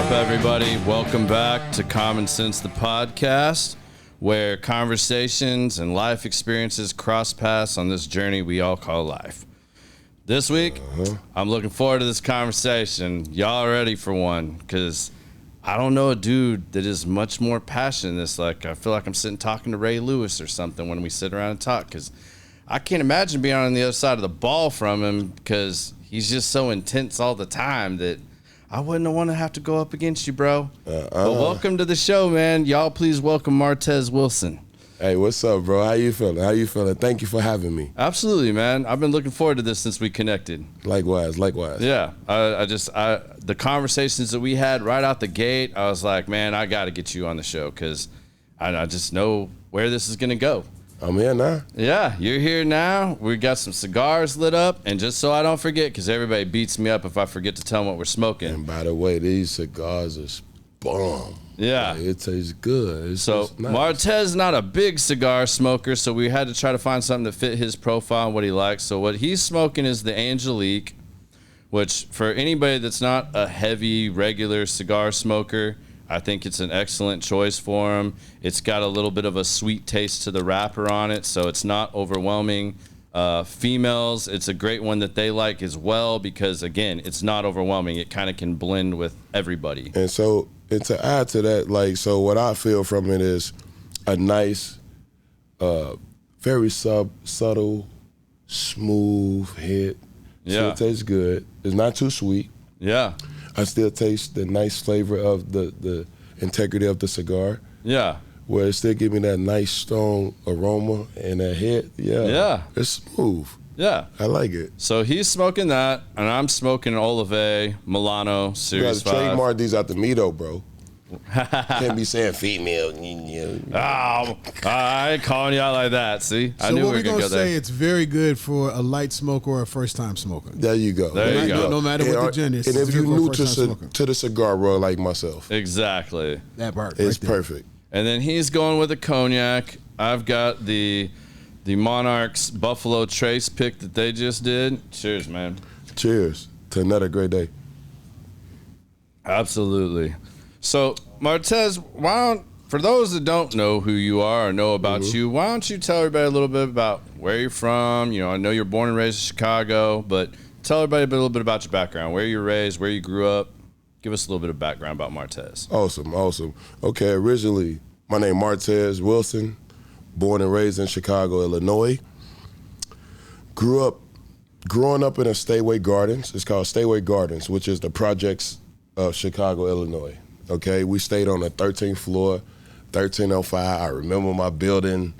up, everybody? Welcome back to Common Sense, the podcast, where conversations and life experiences cross paths on this journey we all call life. This week, I'm looking forward to this conversation. Y'all are ready for one, because I don't know a dude that is much more passionate than this. Like, I feel like I'm sitting talking to Ray Lewis or something when we sit around and talk, because I can't imagine being on the other side of the ball from him, because he's just so intense all the time that I wouldn't want to have to go up against you, bro. But welcome to the show, man. Y'all please welcome Martez Wilson. Hey, what's up, bro? How you feeling? Thank you for having me. Absolutely, man. I've been looking forward to this since we connected. Likewise. Yeah. The conversations that we had right out the gate, I was like, man, I got to get you on the show, because I just know where this is going to go. I'm here now. Yeah, you're here now. We got some cigars lit up, and just so I don't forget, because everybody beats me up if I forget to tell them what we're smoking. And by the way, these cigars are bomb. Yeah. Like, it tastes good. It's so nice. Martez not a big cigar smoker, so we had to try to find something that fit his profile and what he likes. So what he's smoking is the Angelique, which for anybody that's not a heavy, regular cigar smoker, I think it's an excellent choice for him. It's got a little bit of a sweet taste to the wrapper on it, so it's not overwhelming. Females, it's a great one that they like as well, because, again, it's not overwhelming. It kind of can blend with everybody. And to add to that, so what I feel from it is a nice, very subtle, smooth hit. Yeah. Still tastes good. It's not too sweet. Yeah. I still taste the nice flavor of the integrity of the cigar. Yeah. Where it still give me that nice, strong aroma and that hit. Yeah. It's smooth. Yeah. I like it. So he's smoking that, and I'm smoking Olave Milano Series 5. You gotta trademark these out the me though, bro. Can't be saying female. Oh, I ain't calling you out like that. See, I knew we were gonna say it's very good for a light smoker or a first-time smoker. There you go. There you go. No matter what the gender is. And if you're new to the cigar world like myself, exactly, that part it's perfect. And then he's going with a cognac. I've got the Monarchs Buffalo Trace pick that they just did. Cheers, man. Cheers to another great day. Absolutely. So, Martez, for those that don't know who you are or know about you, why don't you tell everybody a little bit about where you're from? You know, I know you're born and raised in Chicago, but tell everybody a little bit about your background, where you were raised, where you grew up. Give us a little bit of background about Martez. Awesome. Okay, originally, my name Martez Wilson, born and raised in Chicago, Illinois. Growing up in a Stateway Gardens. It's called Stateway Gardens, which is the projects of Chicago, Illinois. Okay, we stayed on the 13th floor, 1305. I remember my building.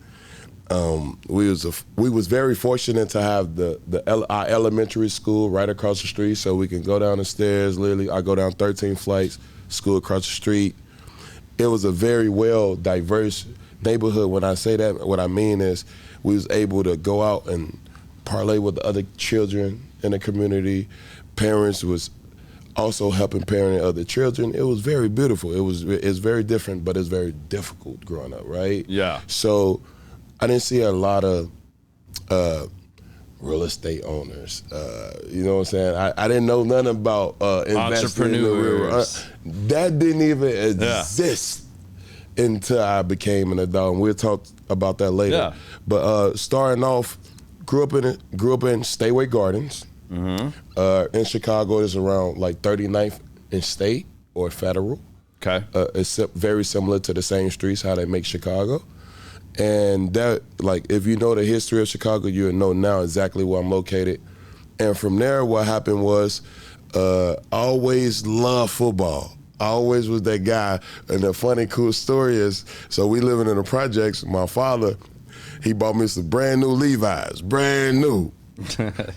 We was very fortunate to have our elementary school right across the street, so we can go down the stairs. Literally, I go down 13 flights, school across the street. It was a very well diverse neighborhood. When I say that, what I mean is we was able to go out and parlay with the other children in the community. Parents was also helping parent other children. It was very beautiful. It's very different, but it's very difficult growing up, right? Yeah. So I didn't see a lot of real estate owners. You know what I'm saying? I didn't know nothing about investing. Entrepreneurs. That didn't even exist until I became an adult, and we'll talk about that later. Yeah. But starting off, grew up in Stateway Gardens. In Chicago, it's around like 39th in state or federal. Okay. It's very similar to the same streets, how they make Chicago. And that, like, if you know the history of Chicago, you'll know now exactly where I'm located. And from there, what happened was I always loved football. I always was that guy. And the funny, cool story is, so we living in the projects. My father, he bought me some brand new Levi's, brand new.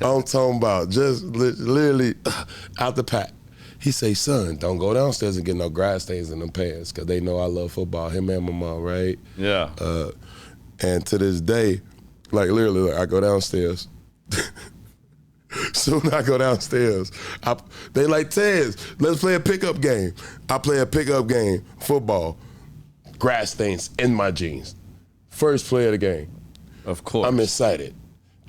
I'm talking about just literally out the pack. He say, son, don't go downstairs and get no grass stains in them pants, because they know I love football, him and my mom, right? Yeah. And to this day, like literally, I go downstairs. Soon I go downstairs. They like, Tez, let's play a pickup game. I play a pickup game, football, grass stains in my jeans. First play of the game. Of course. I'm excited.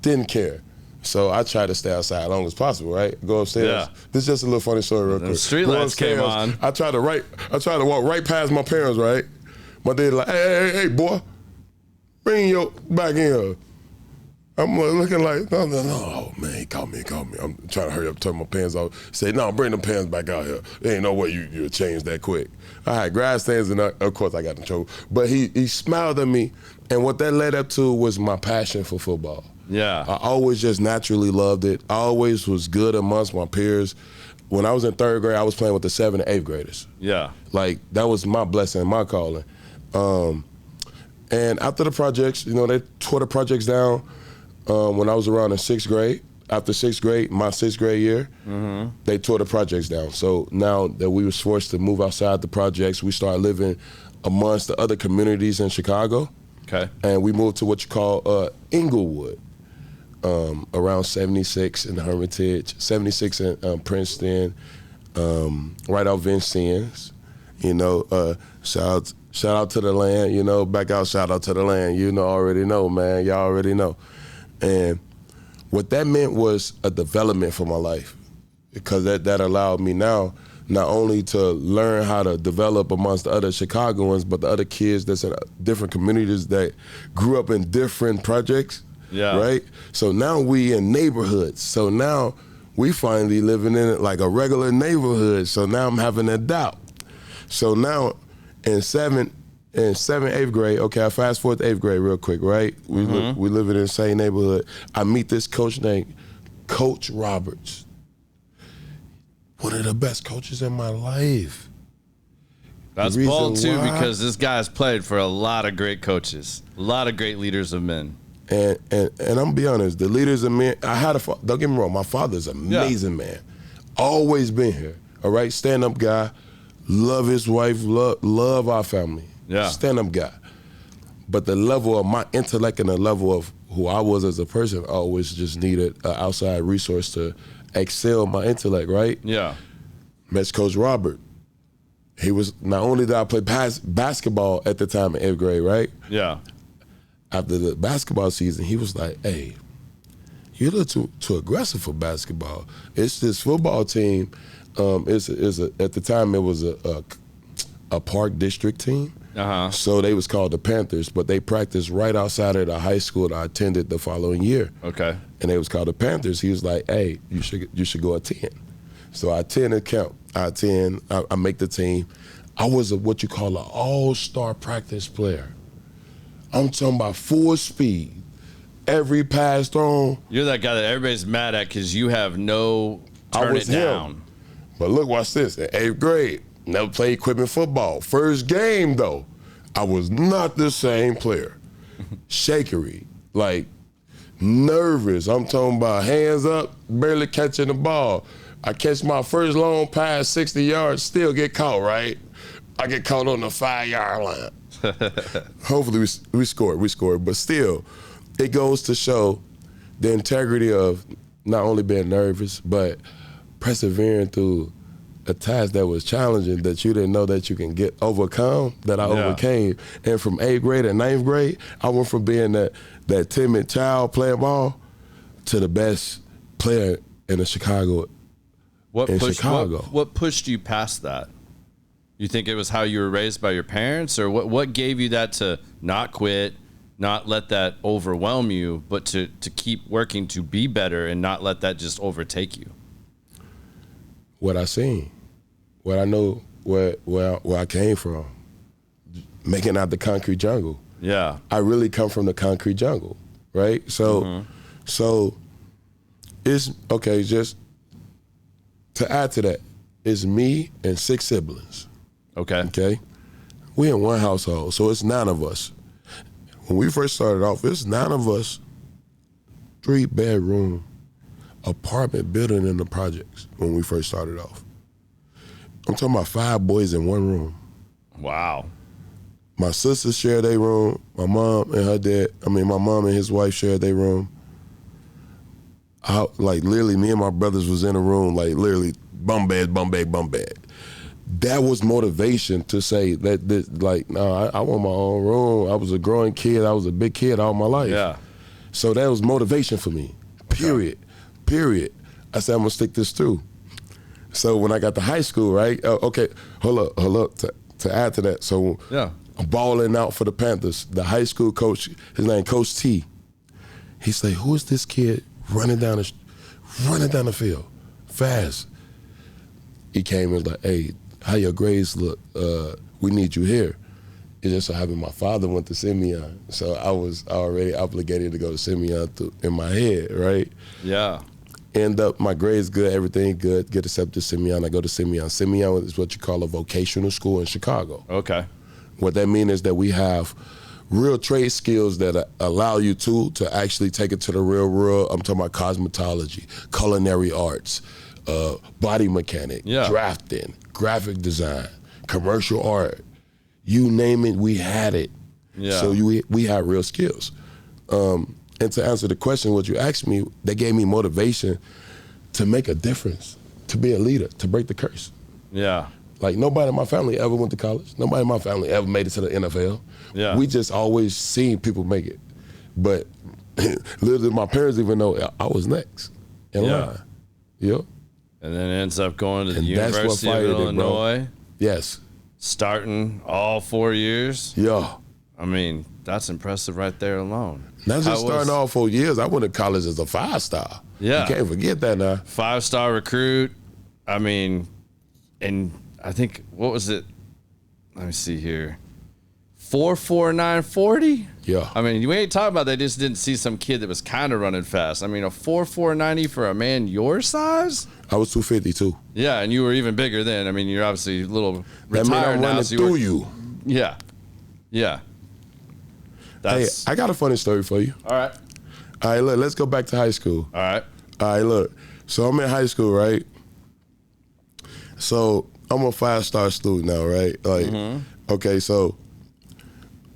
Didn't care. So I try to stay outside as long as possible, right? Go upstairs. Yeah. This is just a little funny story real quick. Street lights came on. I tried to walk right past my parents, right? My dad like, hey, boy, bring your back in here. I'm looking like, no, oh man, he called me. I'm trying to hurry up, turn my pants off. Say, no, bring them pants back out here. There ain't no way you'll change that quick. I had grass stains, and of course I got in trouble. But he smiled at me, and what that led up to was my passion for football. Yeah. I always just naturally loved it. I always was good amongst my peers. When I was in third grade, I was playing with the 7th and 8th graders. Yeah. Like, that was my blessing, my calling. And after the projects, they tore the projects down when I was around in 6th grade. After 6th grade, my 6th grade year, they tore the projects down. So now that we was forced to move outside the projects, we started living amongst the other communities in Chicago. Okay. And we moved to what you call Inglewood, around 76 in Hermitage, 76 in Princeton, right out Vincennes. Shout out to the land, back out, shout out to the land. Already know, man. Y'all already know. And what that meant was a development for my life, because that allowed me now not only to learn how to develop amongst the other Chicagoans, but the other kids that's in different communities that grew up in different projects, right? So now we in neighborhoods. So now we finally living in it like a regular neighborhood. So now I'm having a doubt. So now in 7th, 8th grade, okay, I fast forward to 8th grade real quick, right? We live in the same neighborhood. I meet this coach named Coach Roberts. One of the best coaches in my life. That's bold too, because this guy's played for a lot of great coaches, a lot of great leaders of men. And I'm gonna be honest, the leaders of men, don't get me wrong, my father's an amazing man. Always been here, all right? Stand-up guy, love his wife, love our family. Yeah. Stand-up guy. But the level of my intellect and the level of who I was as a person, I always just needed an outside resource to excel my intellect, right? Yeah. Met Coach Robert. He was, not only did I play basketball at the time in 8th grade, right? Yeah. After the basketball season, he was like, hey, you're a little too aggressive for basketball. It's this football team. At the time, it was a park district team. So they was called the Panthers, but they practiced right outside of the high school that I attended the following year. Okay. And they was called the Panthers. He was like, hey, you should go attend. So I attend camp. I make the team. I was what you call an all-star practice player. I'm talking about full speed. Every pass thrown. You're that guy that everybody's mad at because you have no turn it down. But look, watch this. In 8th grade, never played equipment football. First game, though, I was not the same player. Shakery, like nervous. I'm talking about hands up, barely catching the ball. I catch my first long pass, 60 yards, still get caught, right? I get caught on the 5-yard line. Hopefully we scored, but still, it goes to show the integrity of not only being nervous, but persevering through a task that was challenging that you didn't know that you can overcome, that I overcame. And from 8th grade and 9th grade, I went from being that timid child playing ball to the best player in Chicago. What pushed you past that? You think it was how you were raised by your parents, or what gave you that to not quit, not let that overwhelm you, but to keep working to be better and not let that just overtake you? What I seen, what I know, where I came from, making out the concrete jungle. Yeah, I really come from the concrete jungle, right? So, so it's okay. Just to add to that, it's me and 6 siblings. Okay, we in one household, so it's 9 of us. When we first started off, it's 9 of us, 3-bedroom apartment building in the projects when we first started off. I'm talking about 5 boys in one room. Wow. My sisters shared their room. My mom and his wife shared their room. Literally, me and my brothers was in a room, like literally bum bed. That was motivation to say that I want my own room. I was a growing kid. I was a big kid all my life. Yeah. So that was motivation for me. Period. I said, I'm going to stick this through. So when I got to high school, right? Okay, hold up. To add to that, so I'm balling out for the Panthers. The high school coach, his name Coach T. He said, "Who is this kid running down the field fast?" He came and was like, "Hey, how your grades look? We need you here." It just so happened my father went to Simeon, so I was already obligated to go to Simeon in my head, right? Yeah. End up, my grades good, everything good, get accepted to Simeon, I go to Simeon. Simeon is what you call a vocational school in Chicago. Okay. What that means is that we have real trade skills that allow you to actually take it to the real world. I'm talking about cosmetology, culinary arts, body mechanic, drafting, graphic design, commercial art. You name it, we had it. Yeah. So we had real skills. And to answer the question, what you asked me, that gave me motivation to make a difference, to be a leader, to break the curse. Yeah. Like, nobody in my family ever went to college. Nobody in my family ever made it to the NFL. Yeah. We just always seen people make it. But little did my parents even know I was next in line. Yep. And then ends up going to the And that's what University of fired it, bro. Illinois. Yes. Starting all 4 years. Yeah. I mean, that's impressive right there alone. Not just starting all 4 years. I went to college as a 5-star. Yeah. You can't forget that now. 5-star recruit. I mean, and I think, what was it? Let me see here. 4.49 40? Yeah. I mean, you ain't talking about they just didn't see some kid that was kind of running fast. I mean, a 4.4 90 for a man your size? I was 250 too. Yeah, and you were even bigger then. I mean, you're obviously a little That mean retired I'm now. running So through you. Yeah. Yeah. Hey, I got a funny story for you. All right. All right, look, let's go back to high school. All right. All right, look. So I'm in high school, right? So I'm a 5-star student now, right? Like, okay, so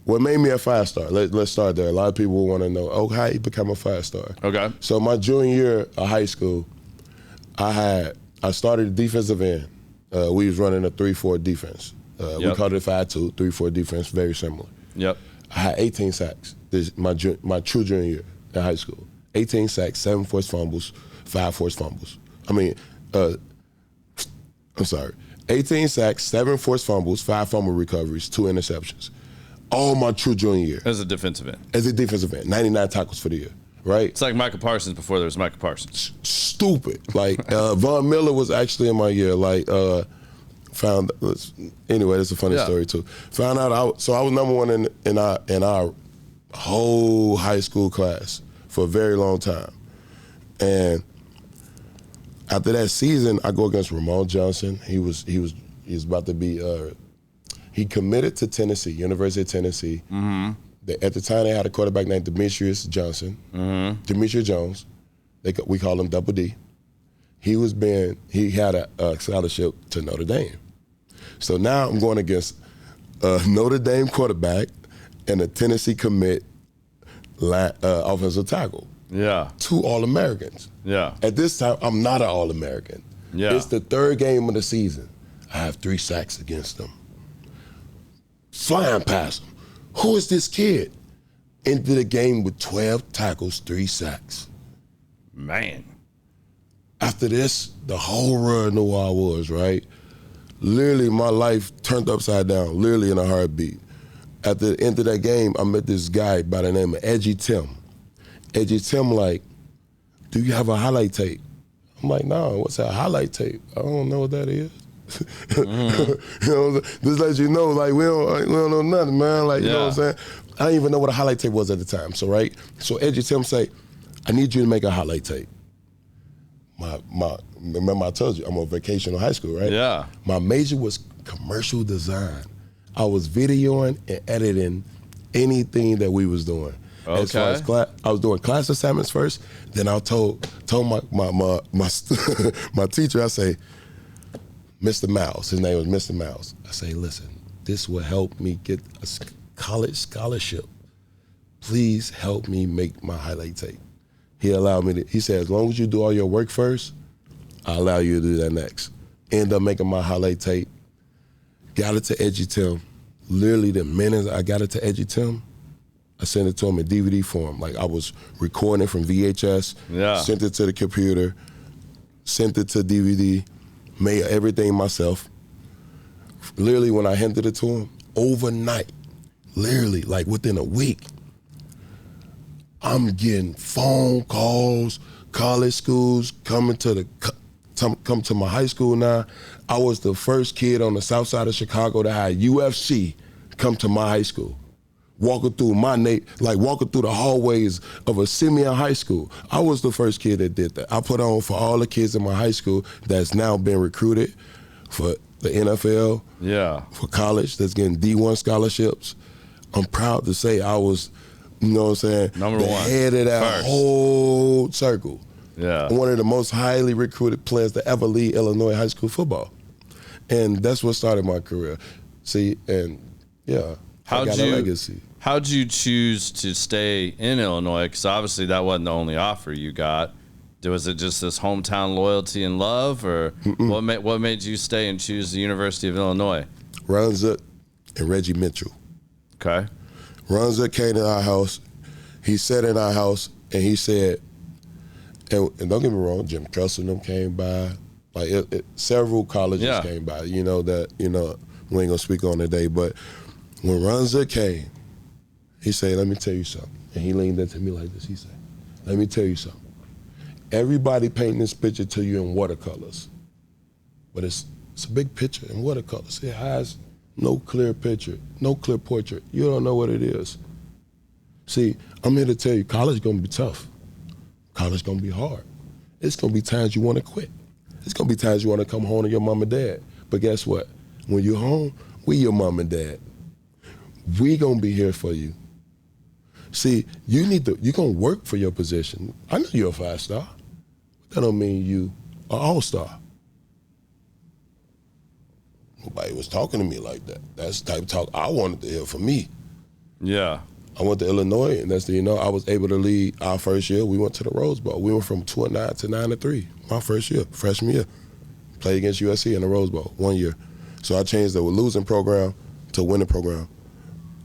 what made me a 5-star? Let's start there. A lot of people want to know, how you become a 5-star. Okay. So my junior year of high school, I started defensive end. We was running a 3-4 defense. We called it 5-2, 3-4 defense, very similar. Yep. I had 18 sacks my true junior year in high school. 18 sacks, 7 forced fumbles, 5 forced fumbles. 18 sacks, 7 forced fumbles, 5 fumble recoveries, 2 interceptions. All my true junior year. As a defensive end. As a defensive end, 99 tackles for the year, right? It's like Michael Parsons before there was Michael Parsons. Stupid. Like, Von Miller was actually in my year. Like, anyway, that's a funny story too. Found out I was number one in our whole high school class for a very long time. And after that season, I go against Ramon Johnson. He was about to be he committed to Tennessee, University of Tennessee. At the time, they had a quarterback named Demetrius Johnson, Demetrius Jones. We call him Double D. He had a scholarship to Notre Dame. So now I'm going against a Notre Dame quarterback and a Tennessee commit offensive tackle. Yeah. 2 All-Americans. Yeah. At this time, I'm not an All-American. Yeah. It's the 3rd game of the season. I have 3 sacks against them. Flying past them. Who is this kid? Into the game with 12 tackles, 3 sacks. Man. After this, the whole world knew who I was, right? Literally, my life turned upside down, literally in a heartbeat. At the end of that game, I met this guy by the name of Edgy Tim. Edgy Tim, like, do you have a highlight tape? I'm like, no, what's that highlight tape? I don't know what that is. You know, just let you know, like, we don't know nothing, man. Like, you know what I'm saying? I didn't even know what a highlight tape was at the time. So, right? So Edgy Tim say, I need you to make a highlight tape. Remember I told you, I'm on vacation in high school, right? Yeah. My major was commercial design. I was videoing and editing anything that we was doing. Okay. As far as I was doing class assignments first, then I told my my teacher, I say, Mr. Mouse, his name was Mr. Mouse. I say, listen, this will help me get a college scholarship. Please help me make my highlight tape. He allowed me to, he said, as long as you do all your work first, I'll allow you to do that next. End up making my highlight tape, got it to Edgy Tim. Literally the minute I got it to Edgy Tim, I sent it to them in DVD form. Like I was recording it from VHS, sent it to the computer, sent it to DVD, made everything myself. Literally, when I handed it to them, overnight, literally, like within a week, I'm getting phone calls, college schools coming to come to my high school now. I was the first kid on the south side of Chicago that had UFC come to my high school. Walking through walking through the hallways of a Simeon high school. I was the first kid that did that. I put on for all the kids in my high school that's now been recruited for the NFL, for college, that's getting D1 scholarships. I'm proud to say I was, you know what I'm saying, Number the one. head of that First. whole circle. Yeah. One of the most highly recruited players to ever lead Illinois high school football. And that's what started my career. See, and I got a legacy. How'd you choose to stay in Illinois? Because obviously that wasn't the only offer you got. Was it just this hometown loyalty and love, or what made you stay and choose the University of Illinois? Ron Zook and Reggie Mitchell. Okay. Ron Zook came to our house. He sat in our house and he said, and don't get me wrong, Jim Tressel and them came by. Like several colleges came by. We ain't gonna speak on today, but when Ron Zook came, he said, "Let me tell you something." And he leaned into me like this. He said, "Let me tell you something. Everybody painting this picture to you in watercolors, but it's a big picture in watercolors. It has no clear picture, no clear portrait. You don't know what it is. See, I'm here to tell you, college is gonna be tough. College is gonna be hard. It's gonna be times you wanna quit. It's gonna be times you wanna come home to your mom and dad. But guess what? When you're home, we your mom and dad. We gonna be here for you. See, you're gonna work for your position. I know you're a 5-star. That don't mean you an all-star." Nobody was talking to me like that. That's the type of talk I wanted to hear from me. Yeah. I went to Illinois, and I was able to lead our first year. We went to the Rose Bowl. We went from 2-9 to 9-3. My first year, freshman year. Played against USC in the Rose Bowl 1 year. So I changed the losing program to a winning program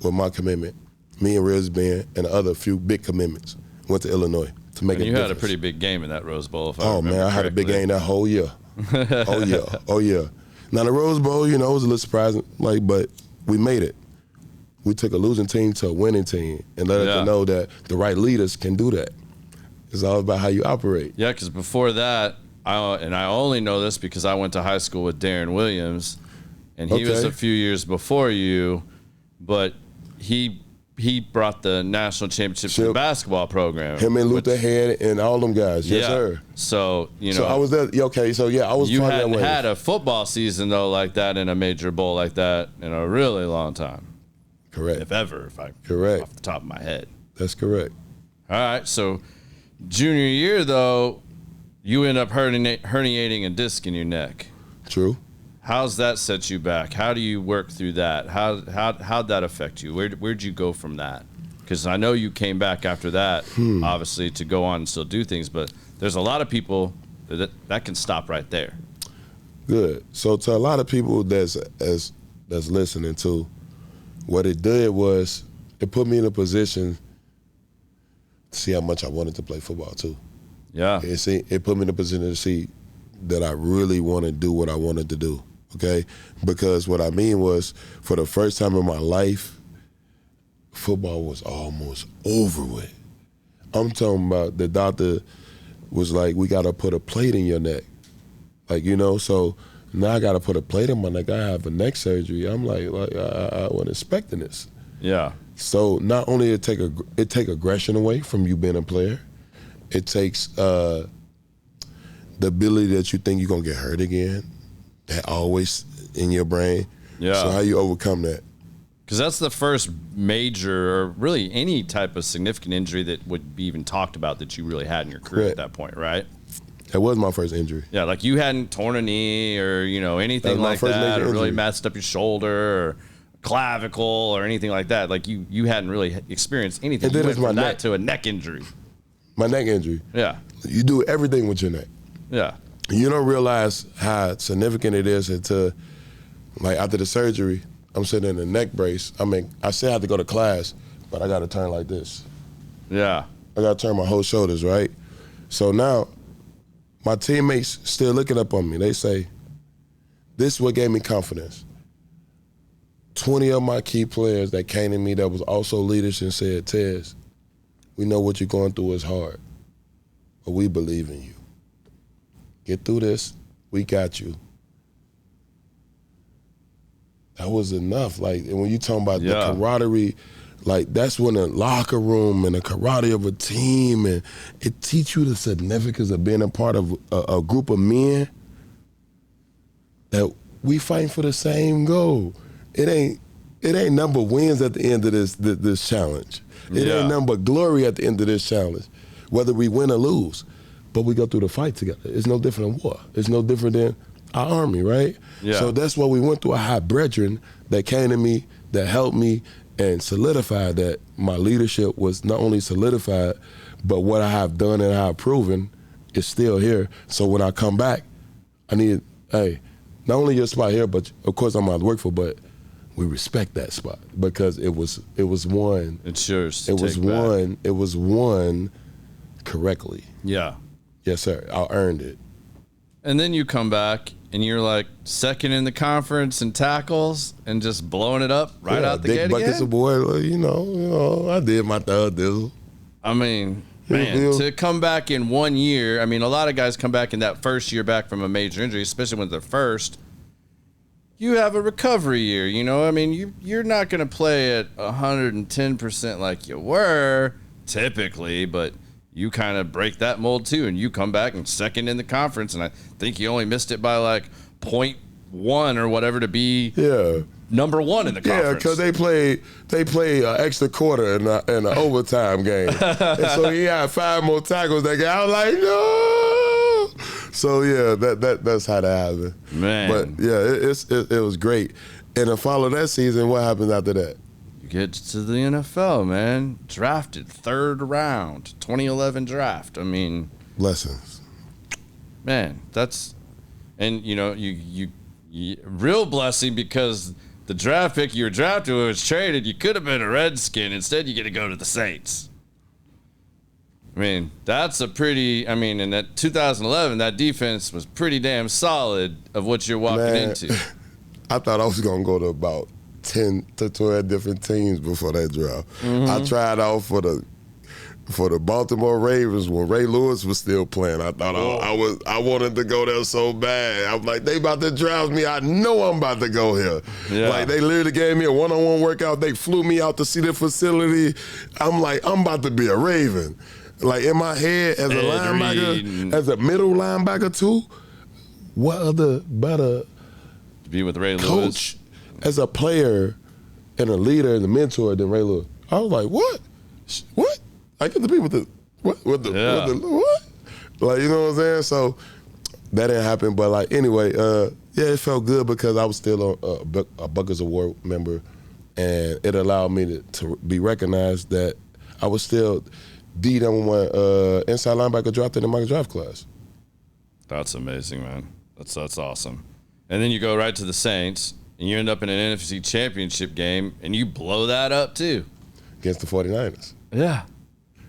with my commitment. Me and Riz Ben and the other few big commitments went to Illinois to make a difference. You had a pretty big game in that Rose Bowl, if I remember man, I had a big game that whole year. Oh yeah. Now the Rose Bowl, it was a little surprising, but we made it. We took a losing team to a winning team and let us know that the right leaders can do that. It's all about how you operate. Yeah, because before that, I only know this because I went to high school with Darren Williams, and he was a few years before you, but he brought the national championship to the basketball program. Him and Luther Head and all them guys. Yes, sir. So, So I was there. Okay, so I was. You hadn't had a football season, though, like that in a major bowl like that in a really long time. Correct. If ever, Correct. Off the top of my head. That's correct. All right, so junior year, though, you end up herniating a disc in your neck. True. How's that set you back? How do you work through that? How'd that affect you? Where'd you go from that? Because I know you came back after that, obviously, to go on and still do things, but there's a lot of people that can stop right there. Good. So to a lot of people that's listening to, what it did was it put me in a position to see how much I wanted to play football too. Yeah. It put me in a position to see that I really want to do what I wanted to do. Okay? Because what I mean was, for the first time in my life, football was almost over with. I'm talking about the doctor was like, "We got to put a plate in your neck." So now I got to put a plate in my neck. I have a neck surgery. I'm like I wasn't expecting this. Yeah. So not only it take aggression away from you being a player, it takes the ability that you think you're going to get hurt again, that always in your brain. Yeah. So how you overcome that? Because that's the first major, or really any type of significant injury that would be even talked about that you really had in your career Correct. at that point, right? That was my first injury. Yeah, like you hadn't torn a knee or, anything like that, or really messed up your shoulder or clavicle or anything like that. Like you hadn't really experienced anything. And then You it's went from my that neck. to a neck injury. My neck injury. Yeah. You do everything with your neck. Yeah. You don't realize how significant it is until, after the surgery, I'm sitting in a neck brace. I still have to go to class, but I got to turn like this. Yeah. I got to turn my whole shoulders, right? So now my teammates still looking up on me. They say, this is what gave me confidence. 20 of my key players that came to me that was also leaders and said, Tez, we know what you're going through is hard, but we believe in you. Get through this. We got you. That was enough. Like, and when you talking about the camaraderie, like that's when the locker room and the camaraderie of a team, and it teach you the significance of being a part of a group of men that we fighting for the same goal. It ain't number wins at the end of this challenge. It ain't nothing but glory at the end of this challenge, whether we win or lose. But we go through the fight together. It's no different than war. It's no different than our army, right? Yeah. So that's what we went through. I had brethren that came to me, that helped me, and solidified that my leadership was not only solidified, but what I have done and I have proven is still here. So when I come back, I need, hey, not only your spot here, but of course I'm out to work for, but we respect that spot because it was won. It's yours. It was won. It was won correctly. Yeah. Yes, sir. I earned it. And then you come back and you're like second in the conference in tackles and just blowing it up right out the gate buckets again. Of boy, you know, I did my third dizzle. I mean, man, to come back in 1 year, I mean, a lot of guys come back in that first year back from a major injury, especially when they're first. You have a recovery year, you know? I mean, you're not going to play at 110% like you were typically, but you kind of break that mold too, and you come back and second in the conference, and I think you only missed it by like 0.1 or whatever to be number one in the conference. Yeah, because they play an extra quarter in an overtime game, and so he had 5 more tackles that game. I was like, no. So yeah, that's how that happened. Man, but yeah, it was great. And to follow that season, what happened after that? Get to the NFL, man. Drafted 3rd round, 2011 draft. I mean, blessings, man. That's, and you know, you real blessing because the draft pick you were drafted with was traded. You could have been a Redskin. Instead, you get to go to the Saints. I mean, that's a pretty. I mean, in that 2011, that defense was pretty damn solid of what you're walking into. I thought I was gonna go to about 10 to 12 different teams before that draft. Mm-hmm. I tried out for the Baltimore Ravens when Ray Lewis was still playing. I thought I wanted to go there so bad. I'm like, they about to draft me. I know I'm about to go here. Yeah. Like they literally gave me a one-on-one workout. They flew me out to see the facility. I'm like, I'm about to be a Raven. Like in my head as a linebacker, as a middle linebacker too. What other better to be with Ray coach Lewis as a player and a leader and a mentor than Ray Lewis? I was like, what? I get to be with the what? Like, you know what I'm saying? So that didn't happen. But like anyway, it felt good because I was still a Buckers Award member, and it allowed me to be recognized that I was still the number one inside linebacker drafted in my draft class. That's amazing, man. That's awesome. And then you go right to the Saints, and you end up in an NFC Championship game, and you blow that up too. Against the 49ers. Yeah.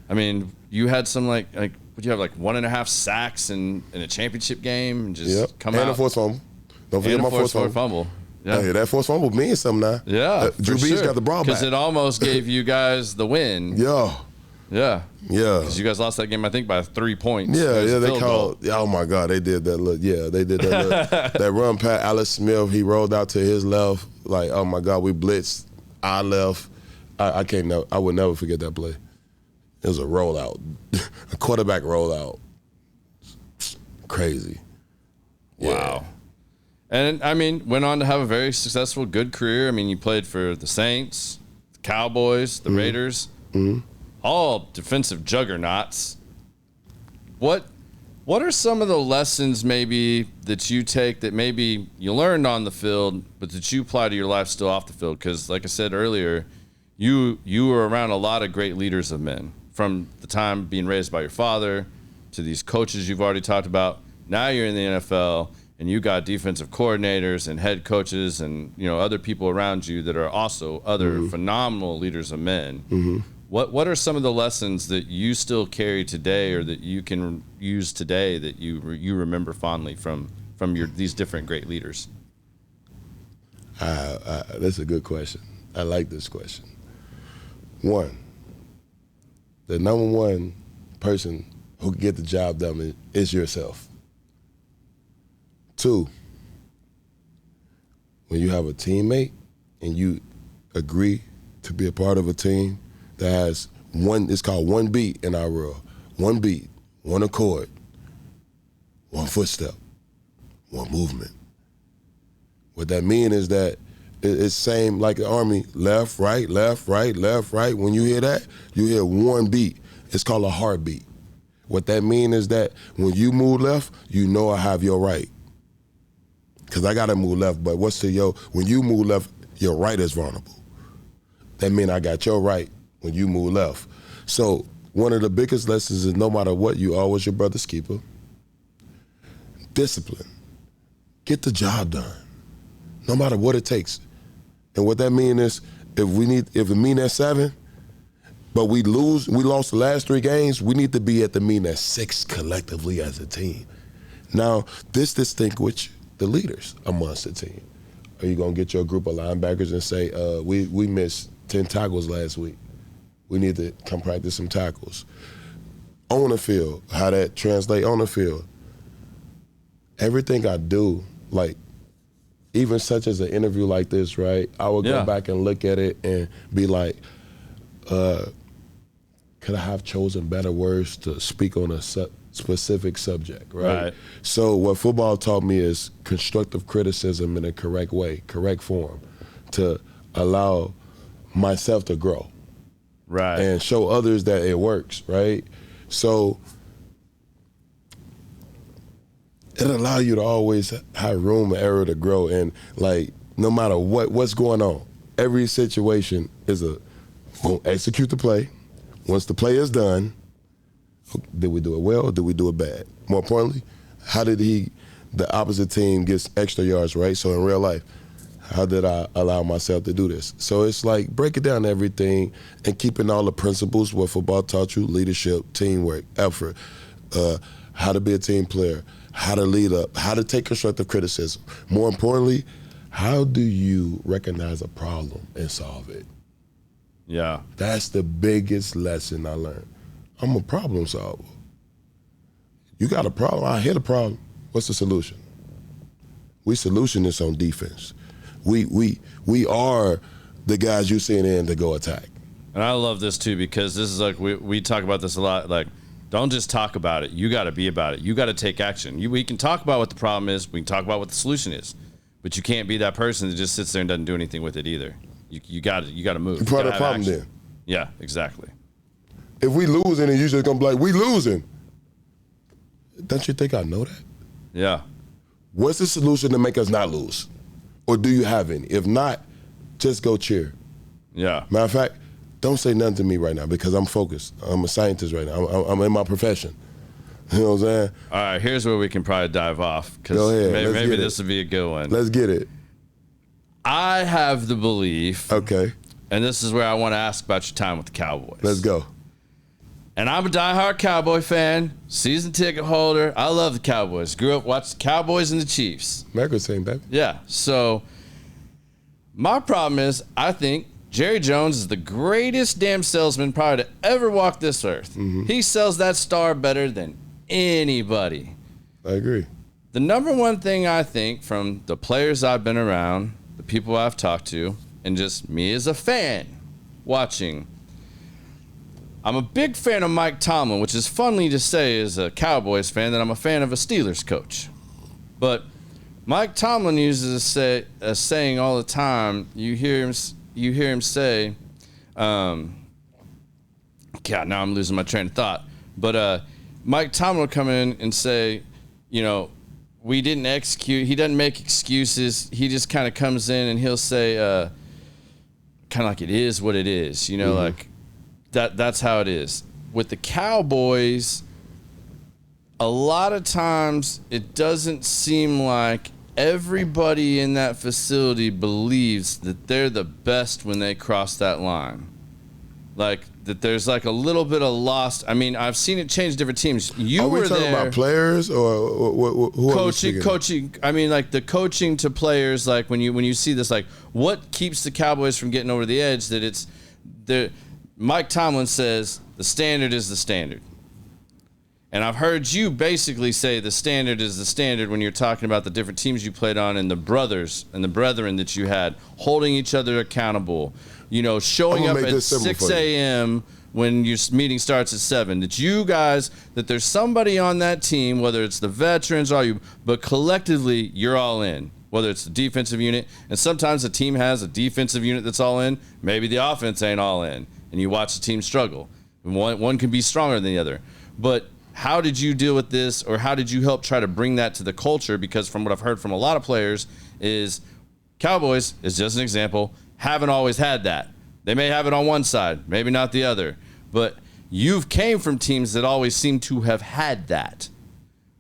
I mean, you had some like would you have like 1.5 sacks in a championship game and just come out. And a forced fumble. Don't forget my forced fumble. Yeah. Hey, that forced fumble means something now. Yeah. Drew Brees got the ball back. Because it almost gave you guys the win. Yeah. Yeah. Yeah. Because you guys lost that game, I think, by 3 points. Yeah, they called. Oh, my God, they did that look. Yeah, they did that look. That run past Alex Smith, he rolled out to his left. Like, oh, my God, we blitzed our left. I would never forget that play. It was a rollout, a quarterback rollout. Crazy. Wow. And, I mean, went on to have a very successful, good career. I mean, you played for the Saints, the Cowboys, the Raiders. Mm-hmm. All defensive juggernauts. What are some of the lessons maybe that you take that maybe you learned on the field, but that you apply to your life still off the field? Because like I said earlier, you were around a lot of great leaders of men, from the time being raised by your father to these coaches you've already talked about. Now you're in the NFL, and you got defensive coordinators and head coaches and, you know, other people around you that are also other phenomenal leaders of men. What are some of the lessons that you still carry today, or that you can use today, that you remember fondly from these different great leaders? That's a good question. I like this question. One, the number one person who can get the job done is yourself. Two, when you have a teammate and you agree to be a part of a team that has it's called one beat in our world. One beat, one accord, one footstep, one movement. What that means is that it's same like the Army, left, right, left, right, left, right. When you hear that, you hear one beat. It's called a heartbeat. What that means is that when you move left, you know I have your right. Because I got to move left, but when you move left, your right is vulnerable. That means I got your right when you move left. So one of the biggest lessons is no matter what, you always your brother's keeper. Discipline. Get the job done, no matter what it takes. And what that means is if it mean at 7, but we lost the last 3 games, we need to be at the mean at 6 collectively as a team. Now, this distinguishes the leaders amongst the team. Are you going to get your group of linebackers and say, we missed 10 tackles last week. We need to come practice some tackles. On the field, how that translate on the field. Everything I do, like even such as an interview like this, right? I would go back and look at it and be like, could I have chosen better words to speak on a specific subject, right? So what football taught me is constructive criticism in a correct way, correct form, to allow myself to grow. Right. And show others that it works, right? So it allows you to always have room and error to grow. And like, no matter what's going on, every situation is we'll execute the play. Once the play is done, did we do it well or did we do it bad? More importantly, how did the opposite team gets extra yards, right? So in real life, how did I allow myself to do this? So it's like breaking down everything and keeping all the principles what football taught you: leadership, teamwork, effort, how to be a team player, how to lead up, how to take constructive criticism. More importantly, how do you recognize a problem and solve it? Yeah. That's the biggest lesson I learned. I'm a problem solver. You got a problem, I hit a problem. What's the solution? We solutionists on defense. We are the guys you're seeing in to go attack. And I love this too, because this is like, we talk about this a lot. Like, don't just talk about it. You got to be about it. You got to take action. We can talk about what the problem is. We can talk about what the solution is, but you can't be that person that just sits there and doesn't do anything with it either. You got to move. You're part of the problem then. Yeah, exactly. If we losing and you just gonna be like, we losing, don't you think I know that? Yeah. What's the solution to make us not lose? Or do you have any? If not, just go cheer. Yeah. Matter of fact, don't say nothing to me right now because I'm focused. I'm a scientist right now. I'm in my profession. You know what I'm saying? All right, here's where we can probably dive off, because maybe this would be a good one. Let's get it. I have the belief. Okay. And this is where I want to ask about your time with the Cowboys. Let's go. And I'm a diehard Cowboy fan, season ticket holder. I love the Cowboys. Grew up watching the Cowboys and the Chiefs. America's team, baby. Yeah. So my problem is, I think Jerry Jones is the greatest damn salesman probably to ever walk this earth. Mm-hmm. He sells that star better than anybody. I agree. The number one thing I think from the players I've been around, the people I've talked to, and just me as a fan watching, I'm a big fan of Mike Tomlin, which is funny to say as a Cowboys fan that I'm a fan of a Steelers coach. But Mike Tomlin uses a saying all the time. You hear him say, God, now I'm losing my train of thought. But Mike Tomlin will come in and say, you know, we didn't execute. He doesn't make excuses. He just kind of comes in and he'll say, kind of like, it is what it is. You know, like that's how it is. With the Cowboys, a lot of times it doesn't seem like everybody in that facility believes that they're the best when they cross that line. Like that there's like a little bit of lost. I mean, I've seen it change different teams. You Are we were talking there. about players or who Coaching. I mean, like the coaching to players. Like when you see this, like what keeps the Cowboys from getting over the edge? That it's the Mike Tomlin says the standard is the standard. And I've heard you basically say the standard is the standard when you're talking about the different teams you played on and the brothers and the brethren that you had, holding each other accountable, you know, showing up at 6 a.m. when your meeting starts at 7. That you guys, that there's somebody on that team, whether it's the veterans or you, but collectively you're all in, whether it's the defensive unit. And sometimes a team has a defensive unit that's all in. Maybe the offense ain't all in. And you watch the team struggle. And one can be stronger than the other. But how did you deal with this, or how did you help try to bring that to the culture? Because from what I've heard from a lot of players is Cowboys, is just an example, haven't always had that. They may have it on one side, maybe not the other. But you've came from teams that always seem to have had that,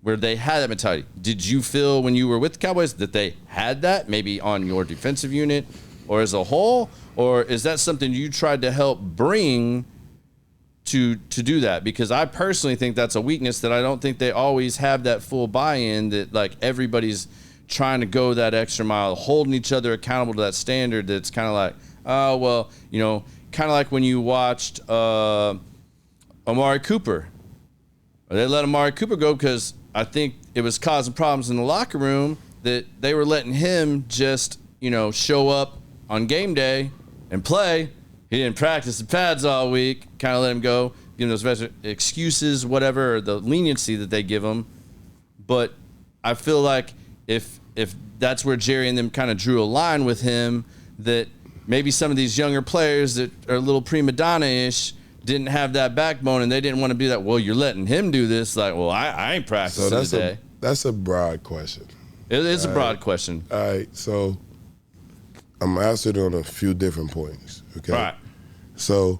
where they had that mentality. Did you feel when you were with the Cowboys that they had that, maybe on your defensive unit or as a whole? Or is that something you tried to help bring to do that? Because I personally think that's a weakness, that I don't think they always have that full buy-in, that like everybody's trying to go that extra mile, holding each other accountable to that standard. That's kind of like, oh, well, you know, kind of like when you watched Amari Cooper. They let Amari Cooper go because I think it was causing problems in the locker room, that they were letting him just, you know, show up on game day and play. He didn't practice the pads all week, kind of let him go, give him those excuses, whatever, or the leniency that they give him. But I feel like if that's where Jerry and them kind of drew a line with him, that maybe some of these younger players that are a little prima donna-ish didn't have that backbone, and they didn't want to be that, well, you're letting him do this. Like, well, I ain't practicing today. That's a broad question. It is a broad question. All right, so I'm going to answer it on a few different points, okay? All right. So,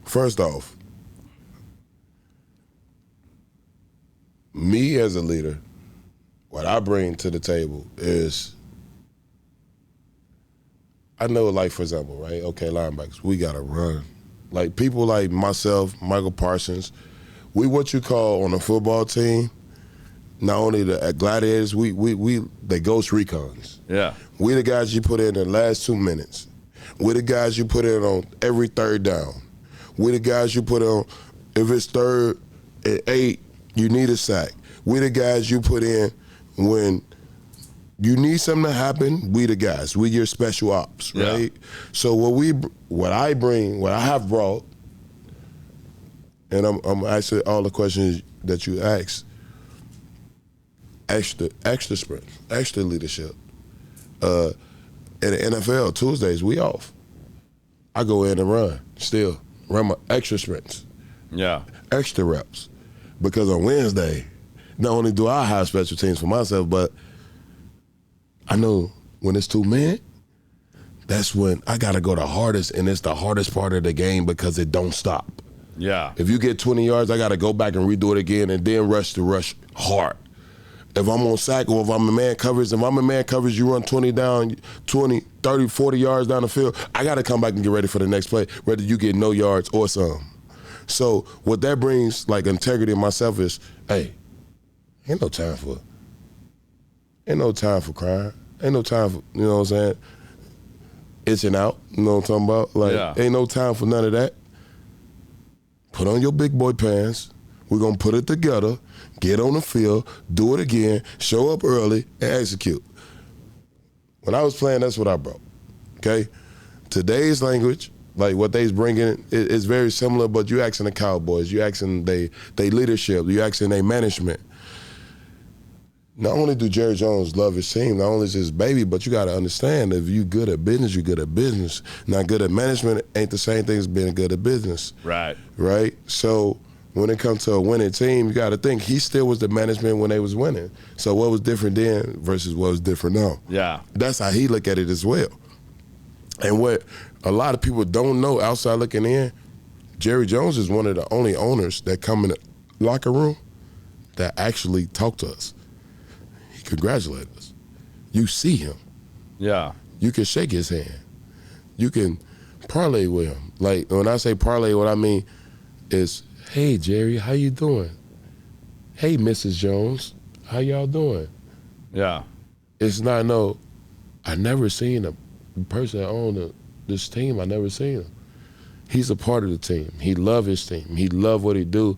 first off, me as a leader, what I bring to the table is, I know, like, for example, right? Okay, linebackers, we got to run. Like, people like myself, Michael Parsons, we what you call on a football team, not only the gladiators, we the ghost recons. Yeah. We the guys you put in the last 2 minutes. We the guys you put in on every third down. We the guys you put on, if it's third and 8, you need a sack. We the guys you put in when you need something to happen. We the guys. We your special ops, right? Yeah. So what I have brought, and I'm answering all the questions that you asked. Extra sprint, extra leadership. In the NFL, Tuesdays, we off. I go in and run my extra sprints. Yeah. Extra reps. Because on Wednesday, not only do I have special teams for myself, but I know when it's 2 men, that's when I got to go the hardest, and it's the hardest part of the game because it don't stop. Yeah. If you get 20 yards, I got to go back and redo it again and then rush hard. If I'm on sack or if I'm a man coverage, you run 20 down, 20, 30, 40 yards down the field, I got to come back and get ready for the next play, whether you get no yards or some. So what that brings, like, integrity in myself is, hey, ain't no time for crying. Ain't no time for, you know what I'm saying, itching out, you know what I'm talking about? Like, yeah. Ain't no time for none of that. Put on your big boy pants. We're going to put it together, get on the field, do it again, show up early, and execute. When I was playing, that's what I brought, okay? Today's language, like what they's bringing, is very similar, but you asking the Cowboys, you asking they leadership, you asking they management. Not only do Jerry Jones love his team, not only is his baby, but you got to understand, if you good at business, you good at business. Not good at management ain't the same thing as being good at business. Right. Right? So when it comes to a winning team, you got to think he still was the management when they was winning. So what was different then versus what was different now? Yeah. That's how he look at it as well. And what a lot of people don't know outside looking in, Jerry Jones is one of the only owners that come in locker room that actually talked to us. He congratulated us. You see him. Yeah. You can shake his hand. You can parlay with him. Like, when I say parlay, what I mean is, hey, Jerry, how you doing? Hey, Mrs. Jones, how y'all doing? Yeah. It's not I never seen a person that owned this team. I never seen him. He's a part of the team. He love his team. He love what he do.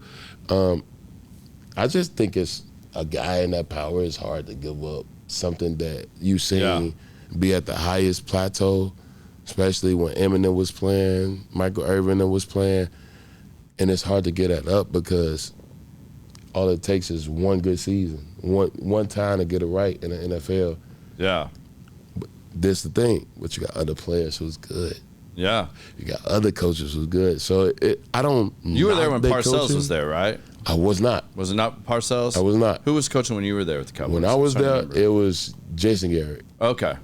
I just think it's a guy in that power. It's hard to give up something that you seen be at the highest plateau, especially when Eminem was playing, Michael Irvin was playing, and it's hard to get that up because all it takes is one good season, one time to get it right in the NFL. Yeah. But this the thing, but you got other players who's good. Yeah. You got other coaches who's good. So I don't. You were there when Parcells coaching. was there, right? I was not. Was it not Parcells? I was not. Who was coaching when you were there with the Cowboys? When I was there, it was Jason Garrett. Okay.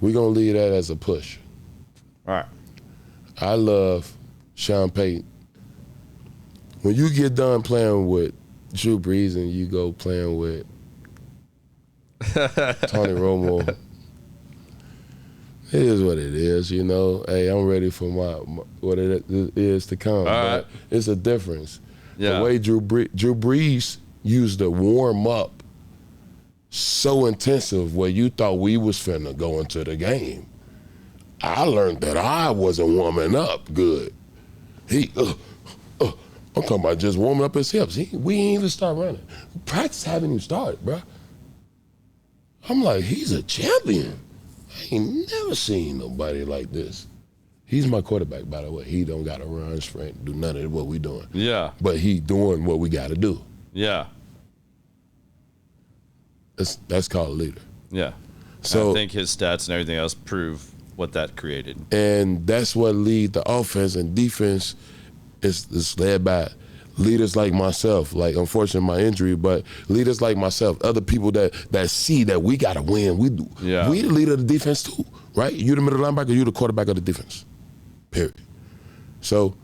We're going to leave that as a push. All right. I love Sean Payton. When you get done playing with Drew Brees and you go playing with Tony Romo, it is what it is, you know. Hey, I'm ready for my what it is to come. All right. It's a difference. Yeah. The way Drew Brees used to warm up so intensive where you thought we was finna go into the game. I learned that I wasn't warming up good. I'm talking about just warming up his hips. We ain't even start running. Practice haven't even started, bro. I'm like, he's a champion. I ain't never seen nobody like this. He's my quarterback, by the way. He don't got to run, sprint, do none of what we doing. Yeah. But he doing what we got to do. Yeah. That's called a leader. Yeah. So I think his stats and everything else prove what that created. And that's what lead the offense and defense is led by leaders like myself. Like, unfortunately, my injury, but leaders like myself, other people that see that we got to win. We do. Yeah. We the leader of the defense too, right? You the middle linebacker, you the quarterback of the defense, period. So,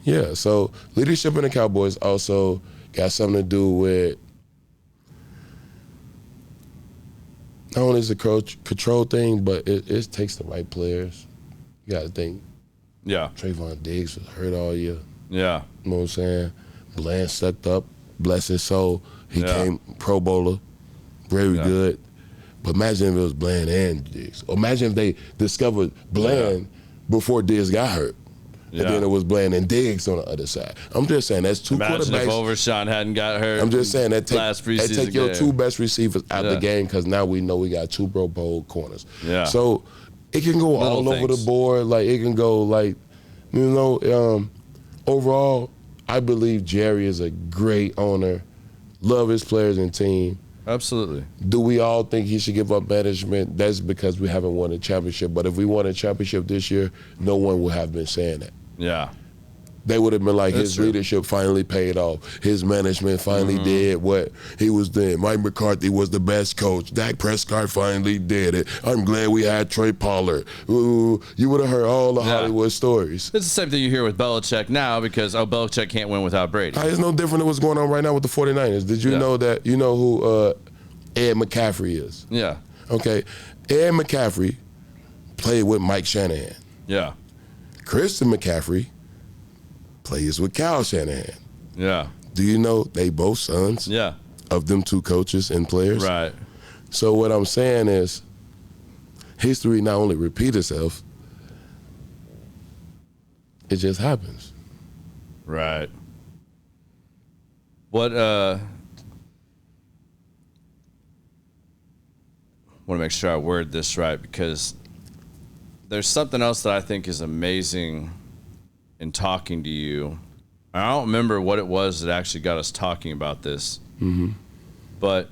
yeah, so leadership in the Cowboys also got something to do with not only is it a control thing, but it takes the right players. You got to think. Yeah. Trayvon Diggs was hurt all year. Yeah. You know what I'm saying? Bland stepped up, bless his soul. He came Pro Bowler, very good. But imagine if it was Bland and Diggs. Or imagine if they discovered Bland before Diggs got hurt. And then it was Bland and Diggs on the other side. I'm just saying, that's two Imagine quarterbacks. if Overshawn hadn't got hurt. I'm just saying, that take your two best receivers out the game because now we know we got two Pro Bowl corners. Yeah. So it can go all over the board. Like, it can go like, you know, overall, I believe Jerry is a great owner. Love his players and team. Absolutely. Do we all think he should give up management? That's because we haven't won a championship. But if we won a championship this year, no one would have been saying that. Yeah. They would have been like, That's his true. leadership finally paid off. His management finally did what he was doing. Mike McCarthy was the best coach. Dak Prescott finally did it. I'm glad we had Trey Pollard. Ooh, you would have heard all the Hollywood stories. It's the same thing you hear with Belichick now because, Belichick can't win without Brady. It's no different than what's going on right now with the 49ers. Did you know that, you know who Ed McCaffrey is? Yeah. Okay. Ed McCaffrey played with Mike Shanahan. Yeah. Christian McCaffrey plays with Kyle Shanahan. Yeah. Do you know they both sons of them two coaches and players? Right. So what I'm saying is history not only repeats itself, it just happens. Right. What want to make sure I word this right because there's something else that I think is amazing in talking to you. I don't remember what it was that actually got us talking about this. Mm-hmm. But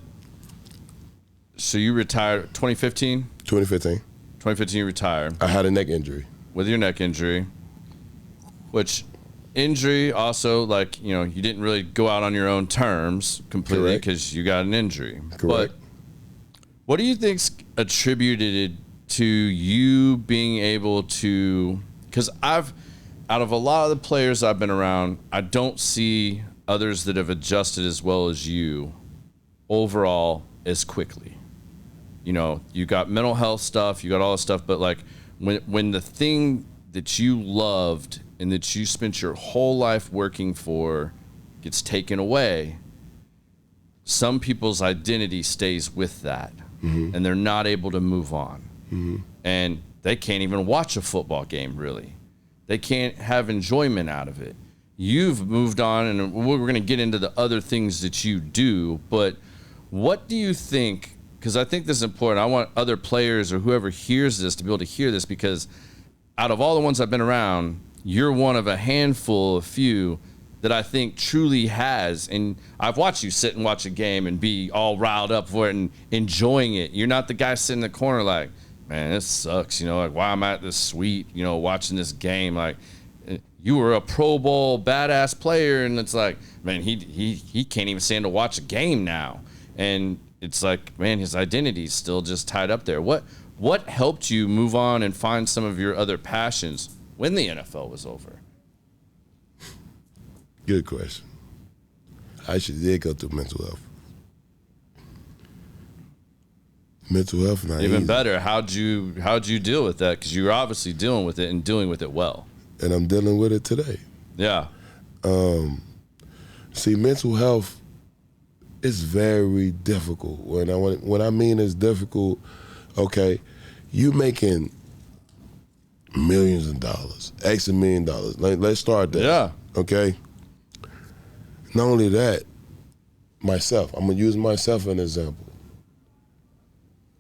so you retired 2015? 2015. 2015 you retired. I had a neck injury. With your neck injury, which injury also, like, you know, you didn't really go out on your own terms completely because you got an injury. Correct. But what do you think's attributed to you being able to, because out of a lot of the players I've been around, I don't see others that have adjusted as well as you overall as quickly. You know, you got mental health stuff, you got all this stuff, but like when the thing that you loved and that you spent your whole life working for gets taken away, some people's identity stays with that, and they're not able to move on. And they can't even watch a football game, really. They can't have enjoyment out of it. You've moved on, and we're going to get into the other things that you do, but what do you think, because I think this is important, I want other players or whoever hears this to be able to hear this, because out of all the ones I've been around, you're one of a handful, a few, that I think truly has, and I've watched you sit and watch a game and be all riled up for it and enjoying it. You're not the guy sitting in the corner like, man, this sucks, you know, like, why am I at this suite, you know, watching this game? Like, you were a Pro Bowl badass player, and it's like, man, he can't even stand to watch a game now. And it's like, man, his identity's still just tied up there. What helped you move on and find some of your other passions when the NFL was over? Good question. I actually did go through mental health. Mental health not Even easy. better, how'd you deal with that? Because you're obviously dealing with it and dealing with it well. And I'm dealing with it today. Yeah. See, mental health is very difficult. When I mean it's difficult, okay, you making millions of dollars, X $1 million. Let's start there. Yeah. Okay. Not only that, myself. I'm gonna use myself as an example.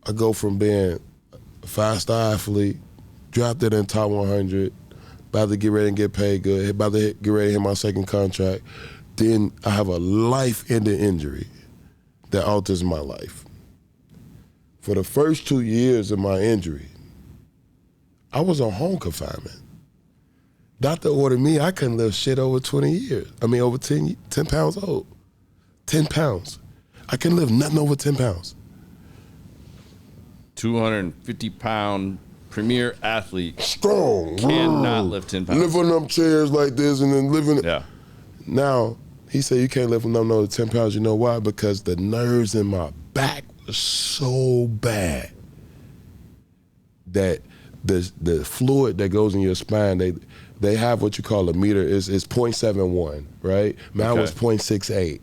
I go from being a 5-star athlete, drafted in top 100, about to get ready and get paid good, about to get ready to hit my second contract. Then I have a life-ending injury that alters my life. For the first 2 years of my injury, I was on home confinement. Doctor ordered me, I couldn't live shit over 20 years. I mean, over 10 pounds old. 10 pounds. I couldn't live nothing over 10 pounds. 250-pound premier athlete. Strong. Cannot lift 10 pounds. Live on them chairs like this and then living. Yeah. Now, he said you can't lift with nothing over 10 pounds. You know why? Because the nerves in my back were so bad that the fluid that goes in your spine, they have what you call a meter, is 0.71, right? Mine was 0.68,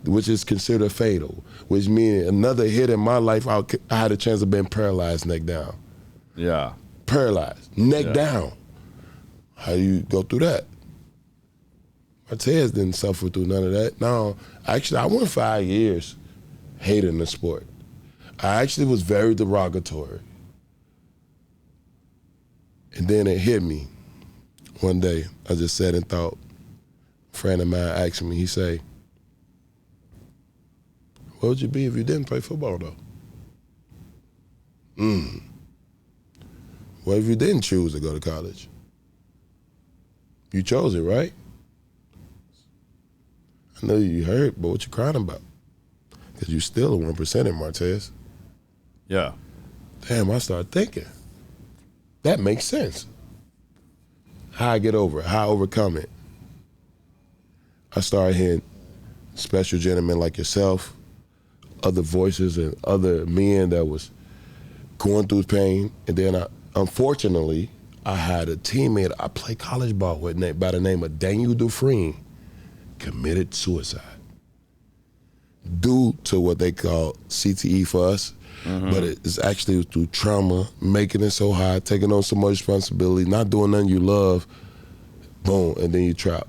which is considered fatal, which means another hit in my life, I had a chance of being paralyzed neck down. Yeah. Paralyzed, neck down. How do you go through that? Martez didn't suffer through none of that. No, actually, I went 5 years hating the sport. I actually was very derogatory. And then it hit me one day. I just sat and thought. A friend of mine asked me, he say, what would you be if you didn't play football, though? What if you didn't choose to go to college? You chose it, right? I know you hurt, but what you crying about? Because you still a 1%er, Martez. Yeah. Damn, I started thinking. That makes sense. How I get over it, how I overcome it. I started hearing special gentlemen like yourself, other voices and other men that was going through pain. And then unfortunately, I had a teammate I played college ball with by the name of Daniel Dufresne, committed suicide due to what they call CTE for us. But it's actually through trauma, making it so high, taking on so much responsibility, not doing nothing you love, boom, and then you trap.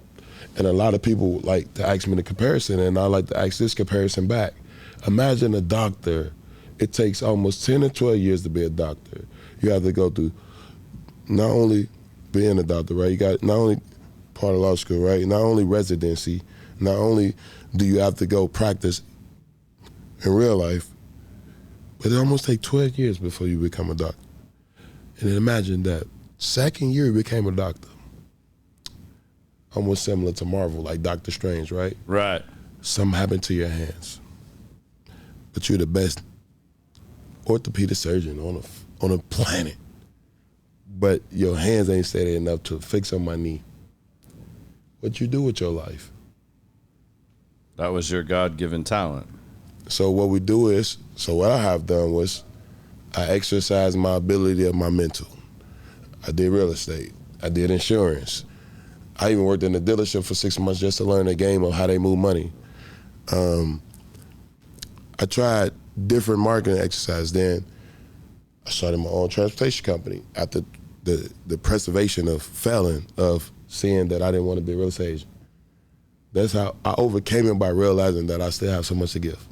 And a lot of people like to ask me the comparison, and I like to ask this comparison back. Imagine a doctor. It takes almost 10 or 12 years to be a doctor. You have to go through not only being a doctor, right? You got not only part of law school, right? Not only residency, not only do you have to go practice in real life, but it almost takes 12 years before you become a doctor. And then imagine that second year you became a doctor. Almost similar to Marvel, like Doctor Strange, right? Right. Something happened to your hands. But you're the best orthopedic surgeon on a planet. But your hands ain't steady enough to fix on my knee. what you do with your life. That was your God-given talent. So what I have done was I exercised my ability of my mental. I did real estate. I did insurance. I even worked in the dealership for 6 months just to learn the game of how they move money. I tried different marketing exercises. Then I started my own transportation company after the preservation of failing, of seeing that I didn't want to be a real estate agent. That's how I overcame it, by realizing that I still have so much to give.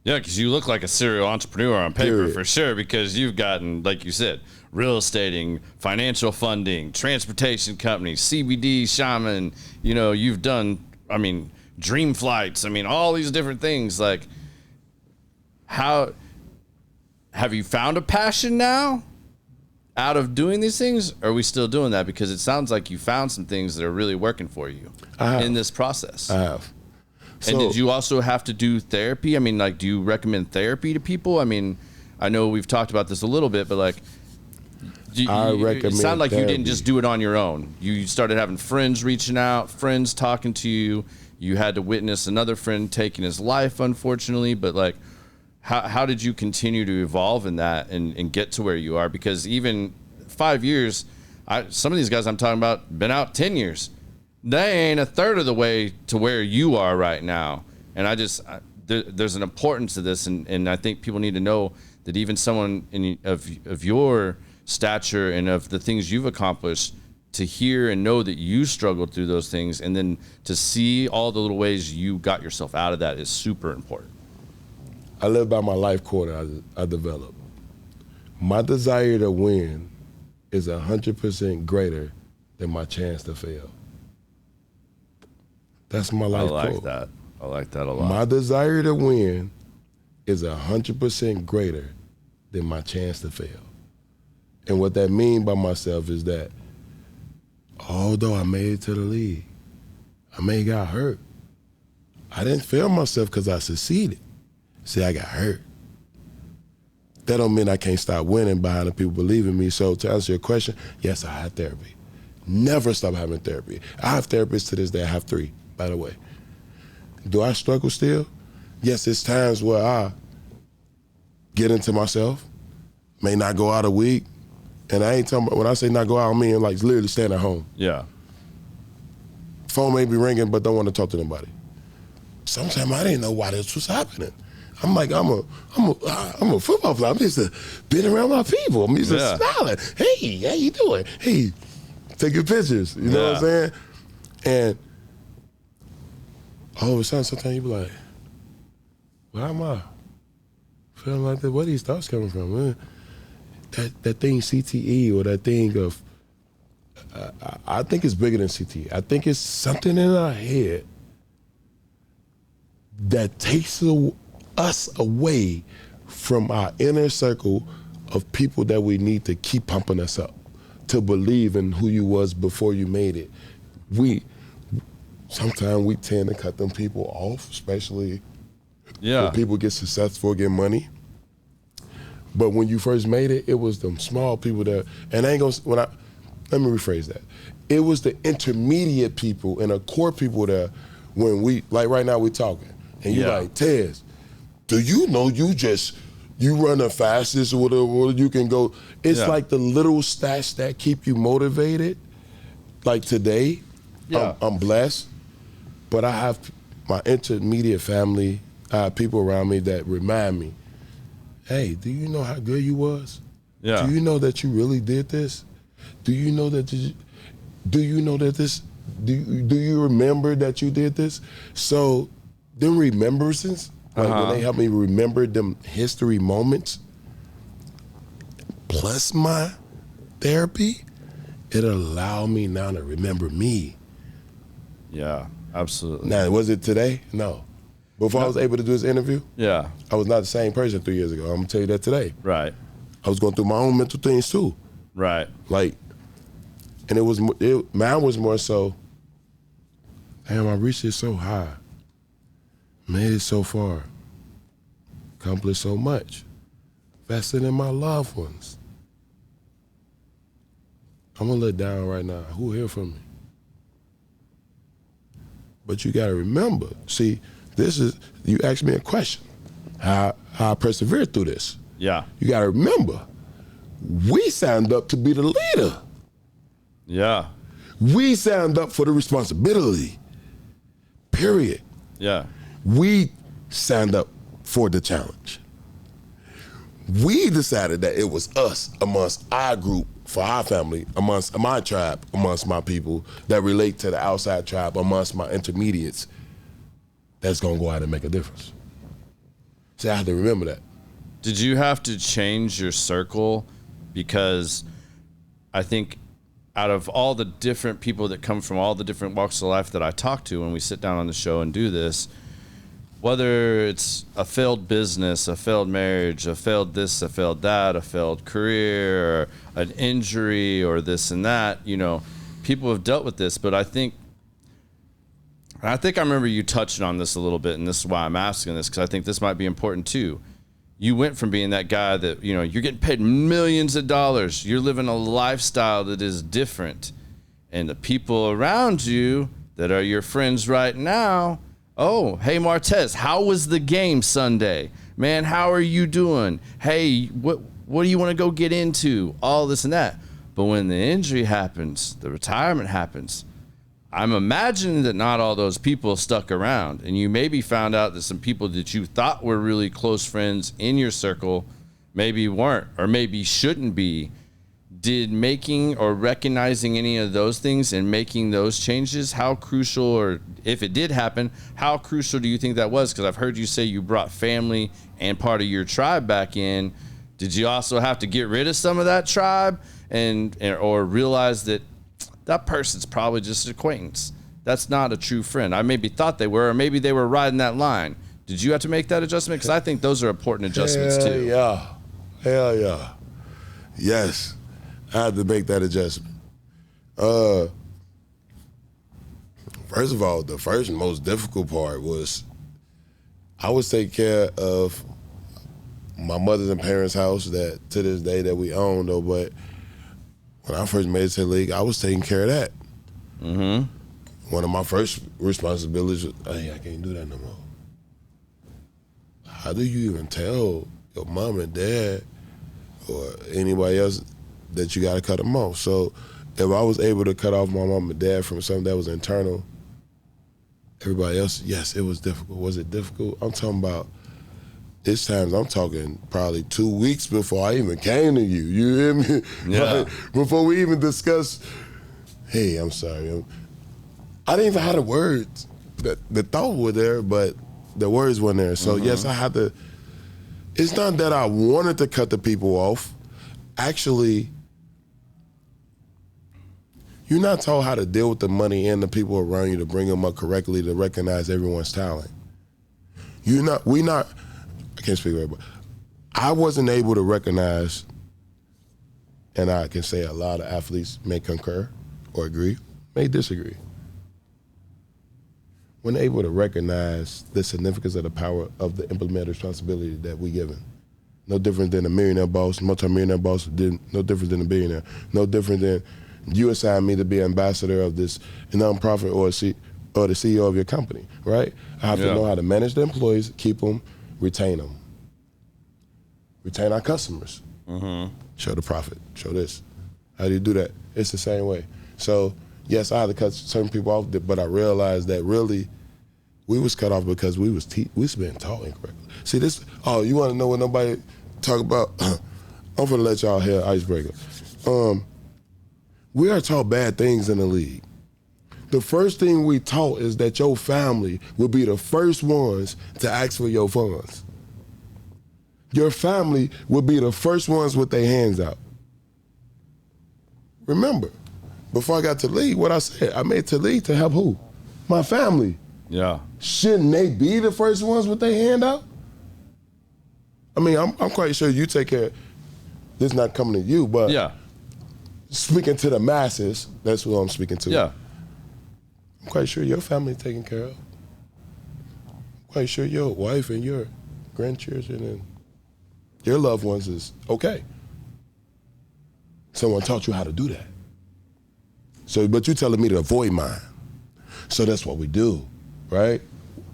Yeah, because you look like a serial entrepreneur on paper, Period. for sure, because you've gotten, like you said, real estating, financial funding, transportation companies, CBD, shaman, you've done, dream flights, all these different things. Like, how have you found a passion now out of doing these things? Or are we still doing that? Because it sounds like you found some things that are really working for you in this process. I have. And did you also have to do therapy? Do you recommend therapy to people? I know we've talked about this a little bit, but I recommend it sounded like therapy. you didn't just do it on your own. You started having friends reaching out, friends talking to you. You had to witness another friend taking his life, unfortunately. But how did you continue to evolve in that and get to where you are? Because even 5 years, some of these guys I'm talking about been out 10 years. They ain't a third of the way to where you are right now. And there's an importance to this. And I think people need to know that even someone of your stature and of the things you've accomplished, to hear and know that you struggled through those things, and then to see all the little ways you got yourself out of that, is super important. I live by my life quarter I developed. My desire to win is 100% greater than my chance to fail. That's my life quote. I like that a lot. My desire to win is 100% greater than my chance to fail. And what that means by myself is that although I made it to the league, I may have got hurt. I didn't fail myself because I succeeded. See, I got hurt. That don't mean I can't stop winning behind the people believing me. So to answer your question, yes, I had therapy. Never stop having therapy. I have therapists to this day. I have 3, by the way. Do I struggle still? Yes, there's times where I get into myself, may not go out a week. And I ain't talking about, when I say not go out, I mean literally staying at home. Yeah. Phone may be ringing, but don't want to talk to nobody. Sometimes I didn't know why this was happening. I'm a football player. I'm just being around my people. I'm just smiling. Hey, how you doing? Hey, taking pictures. You know what I'm saying? And all of a sudden, sometimes you be like, why am I feeling like that? Where these thoughts coming from, man? That thing CTE, or that thing of, I think it's bigger than CTE. I think it's something in our head that takes us away from our inner circle of people that we need to keep pumping us up, to believe in who you was before you made it. Sometimes we tend to cut them people off, especially when people get successful, get money. But when you first made it, it was them small people that, and I ain't gonna, let me rephrase that. It was the intermediate people and the core people that, when like right now we talking, and you like, Tez, do you know you run the fastest, or whatever, you can go. It's like the little stats that keep you motivated. Like today, I'm blessed, but I have my intermediate family, I have people around me that remind me, hey, do you know how good you was? Yeah. Do you know that you really did this? Do you know that do you remember that you did this? So them remembrances, like when they help me remember them history moments, plus my therapy, it allowed me now to remember me. Yeah, absolutely. Now, was it today? No. Before I was able to do this interview, I was not the same person 3 years ago. I'm gonna tell you that today. Right. I was going through my own mental things too. Right. And mine was more so, damn, I reached it so high, made it so far, accomplished so much, invested in my loved ones. I'm gonna let down right now. Who here for me? But you got to remember, see, you asked me a question, how I persevered through this. Yeah. You got to remember, we signed up to be the leader. Yeah. We signed up for the responsibility, period. Yeah. We signed up for the challenge. We decided that it was us amongst our group, for our family, amongst my tribe, amongst my people that relate to the outside tribe, amongst my intermediates, that's gonna go out and make a difference. See, I have to remember that. Did you have to change your circle? Because I think out of all the different people that come from all the different walks of life that I talk to when we sit down on the show and do this, whether it's a failed business, a failed marriage, a failed this, a failed that, a failed career, or an injury, or this and that, you know, people have dealt with this. But I think I remember you touching on this a little bit, and this is why I'm asking this, because I think this might be important too. You went from being that guy that, you know, you're getting paid millions of dollars. You're living a lifestyle that is different. And the people around you that are your friends right now, oh, hey, Martez, how was the game Sunday? Man, how are you doing? Hey, what do you want to go get into? All this and that. But when the injury happens, the retirement happens, I'm imagining that not all those people stuck around. And you maybe found out that some people that you thought were really close friends in your circle maybe weren't, or maybe shouldn't be. Did making or recognizing any of those things and making those changes, how crucial, or if it did happen, how crucial do you think that was? Because I've heard you say you brought family and part of your tribe back in. Did you also have to get rid of some of that tribe or realize that that person's probably just an acquaintance? That's not a true friend. I maybe thought they were, or maybe they were riding that line. Did you have to make that adjustment? Because I think those are important adjustments too. Hell yeah. Yes. I had to make that adjustment. First of all, the first and most difficult part was I was taking care of my mother's and parents' house that to this day that we own though, but when I first made it to the league, I was taking care of that. Mm-hmm. One of my first responsibilities was, hey, I can't do that no more. How do you even tell your mom and dad or anybody else that you got to cut them off? So if I was able to cut off my mom and dad from something that was internal, everybody else, yes, it was difficult. Was it difficult? I'm talking about, it's times I'm talking probably 2 weeks before I even came to you. You hear me? Yeah. Like, before we even discussed, hey, I'm sorry. I didn't even have the words. The thought were there, but the words weren't there. So yes, I had to, it's not that I wanted to cut the people off. Actually, you're not taught how to deal with the money and the people around you to bring them up correctly, to recognize everyone's talent. I can't speak for everybody. I wasn't able to recognize, and I can say a lot of athletes may concur or agree, may disagree. When able to recognize the significance of the power of the implemented responsibility that we given. No different than a millionaire boss, multi-millionaire boss, no different than a billionaire. No different than you assign me to be ambassador of this nonprofit or the CEO of your company, right? I have to know how to manage the employees, keep them, retain them. Retain our customers. Mm-hmm. Show the profit, show this. How do you do that? It's the same way. So, yes, I had to cut certain people off, but I realized that really we was cut off because we was been taught incorrectly. See this, you want to know what nobody talk about? I'm gonna let y'all hear icebreaker. We are taught bad things in the league. The first thing we taught is that your family will be the first ones to ask for your funds. Your family will be the first ones with their hands out. Remember, before I got to the league, what I said, I made to the league to help who? My family. Yeah. Shouldn't they be the first ones with their hand out? I mean, I'm quite sure you take care. This is not coming to you, but speaking to the masses, that's who I'm speaking to. Yeah. I'm quite sure your family's taken care of. I'm quite sure your wife and your grandchildren and your loved ones is okay. Someone taught you how to do that. So, but you telling me to avoid mine. So that's what we do. right?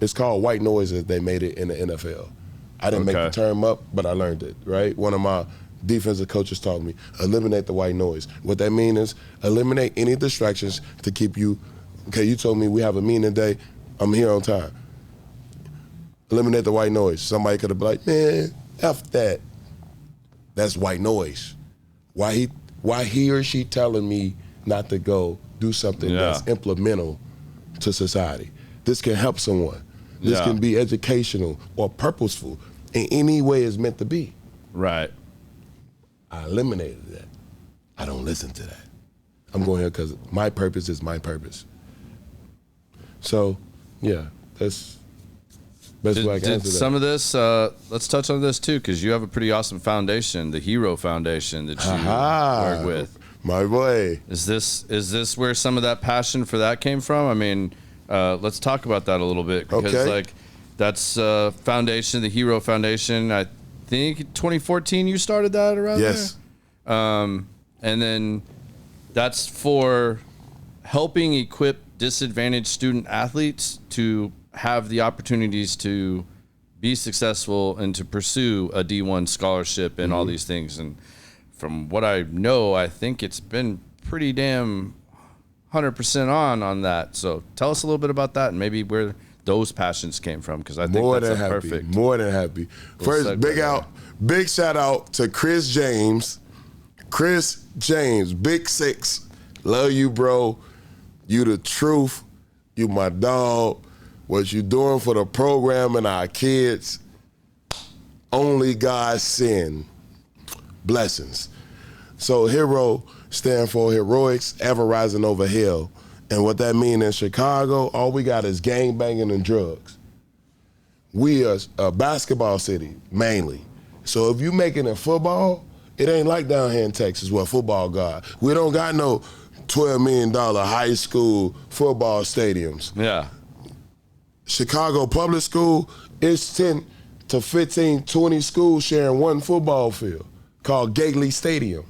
It's called white noise as they made it in the NFL. I didn't make the term up, but I learned it, right? One of my defensive coaches taught me, eliminate the white noise. What that means is eliminate any distractions to keep you, okay, you told me we have a meeting today, I'm here on time. Eliminate the white noise. Somebody could have been like, man, F that. That's white noise. Why he or she telling me not to go do something that's implemental to society? This can help someone. This can be educational or purposeful in any way it's meant to be. Right. I eliminated that. I don't listen to that. I'm going here because my purpose is my purpose. So, yeah, that's best way I can answer that. Some of this, let's touch on this too, because you have a pretty awesome foundation, the Hero Foundation that you work with. My boy. Is this where some of that passion for that came from? I mean, let's talk about that a little bit, because like that's foundation, the Hero Foundation. I think 2014 you started that around there? And then that's for helping equip disadvantaged student athletes to have the opportunities to be successful and to pursue a D1 scholarship and all these things. And from what I know, I think it's been pretty damn 100% on that. So tell us a little bit about that and maybe where those passions came from, because I think that's perfect. More than happy. First, big shout out to Chris James. Chris James, Big Six. Love you, bro. You the truth. You my dog. What you doing for the program and our kids, only God send. Blessings. So HERO stand for heroics, ever rising over hell. And what that means in Chicago, all we got is gang banging and drugs. We are a basketball city, mainly. So if you making it football, it ain't like down here in Texas where football got. We don't got no $12 million high school football stadiums. Yeah. Chicago public school, it's 10 to 15, 20 schools sharing one football field called Gately Stadium.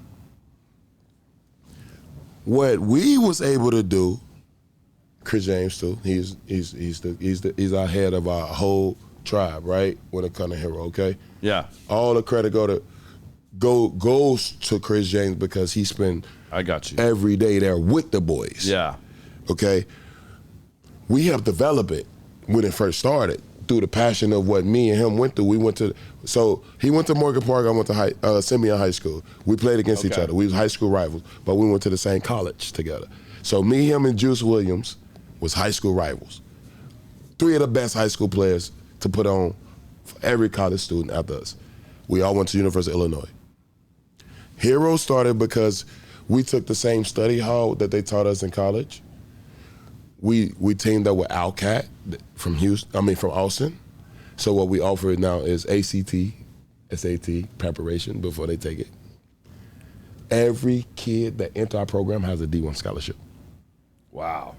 What we was able to do, Chris James too, he's our head of our whole tribe, right? When it comes to HERO, okay? Yeah. All the credit goes to Chris James because he spent every day there with the boys. Yeah. Okay? We helped develop it when it first started through the passion of what me and him went through. So he went to Morgan Park, I went to Simeon High School. We played against each other. We was high school rivals, but we went to the same college together. So me, him, and Juice Williams was high school rivals. 3 of the best high school players to put on for every college student after us. We all went to University of Illinois. HERO started because we took the same study hall that they taught us in college. We teamed up with Alcat from Austin. So what we offer now is ACT, SAT preparation before they take it. Every kid that enter our program has a D1 scholarship. Wow.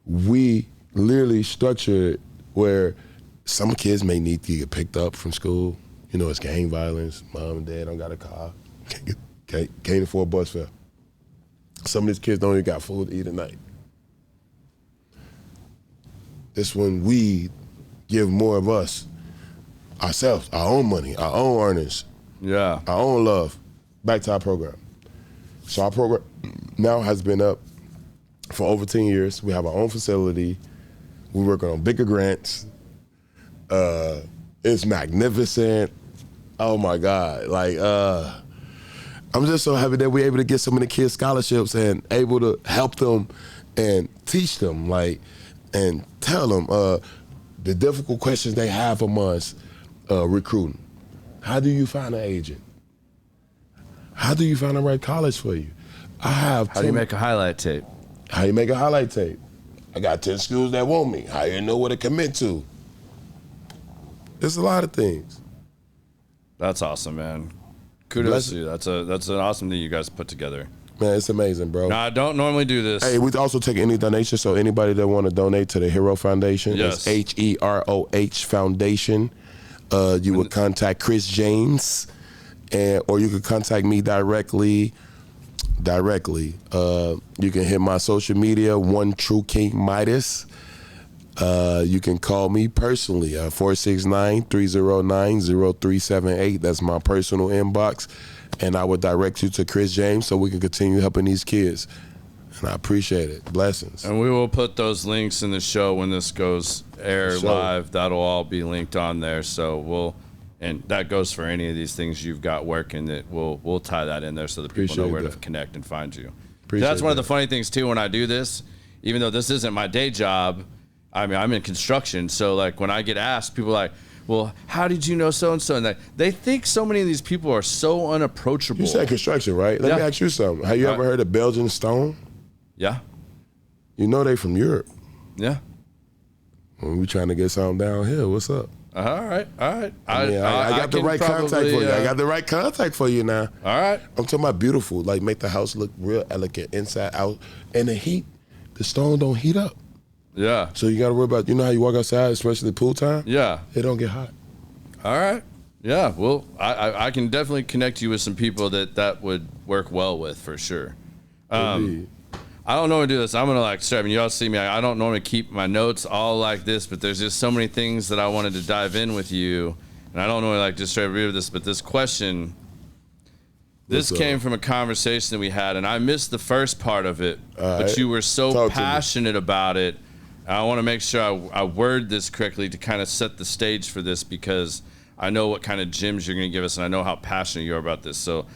We literally structure it where some kids may need to get picked up from school. You know, it's gang violence. Mom and dad don't got a car. Can't afford bus fare. Some of these kids don't even got food to eat at night. That's when we give more of ourselves, our own money, our own earnings, our own love, back to our program. So our program now has been up for over 10 years. We have our own facility. We're working on bigger grants. It's magnificent. Oh my God. I'm just so happy that we're able to get so many kids scholarships and able to help them and teach them, and tell them the difficult questions they have amongst recruiting. How do you find an agent? How do you find the right college for you? How do you make a highlight tape? How you make a highlight tape? I got 10 schools that want me. How you know what to commit to? There's a lot of things. That's awesome, man. Kudos to you. That's an awesome thing you guys put together. Man, it's amazing, bro. No, I don't normally do this. Hey, we also take any donation, so anybody that want to donate to the HERO Foundation, it's HEROH Foundation. You would contact Chris James, or you could contact me directly. You can hit my social media, One True King Midas. You can call me personally, 469-309-0378. That's my personal inbox. And I will direct you to Chris James so we can continue helping these kids. And I appreciate it. Blessings. And we will put those links in the show when this goes air live. That'll all be linked on there. So and that goes for any of these things you've got working, that we'll tie that in there so that people know where to connect and find you. That's one of the funny things too when I do this, even though this isn't my day job. I mean, I'm in construction, so like when I get asked, people are like, well, how did you know so-and-so? And they think so many of these people are so unapproachable. You said construction, right? Let me ask you something. Have you ever heard of Belgian stone? Yeah. You know they from Europe. Yeah. When we trying to get something down here, what's up? All right. I got the right contact for you. I got the right contact for you now. All right. I'm talking about beautiful, like make the house look real elegant inside out. And the heat, the stone don't heat up. Yeah. So you got to worry about, you know how you walk outside, especially pool time? Yeah. It don't get hot. All right. Yeah. Well, I can definitely connect you with some people that would work well with for sure. I don't normally do this. I'm gonna straight. I mean, y'all see me. I don't normally keep my notes all like this, but there's just so many things that I wanted to dive in with you, and I don't normally just straight read this. But this question, this came from a conversation that we had, and I missed the first part of it, but you were so passionate about it. I want to make sure I word this correctly to kind of set the stage for this, because I know what kind of gems you're going to give us, and I know how passionate you are about this. So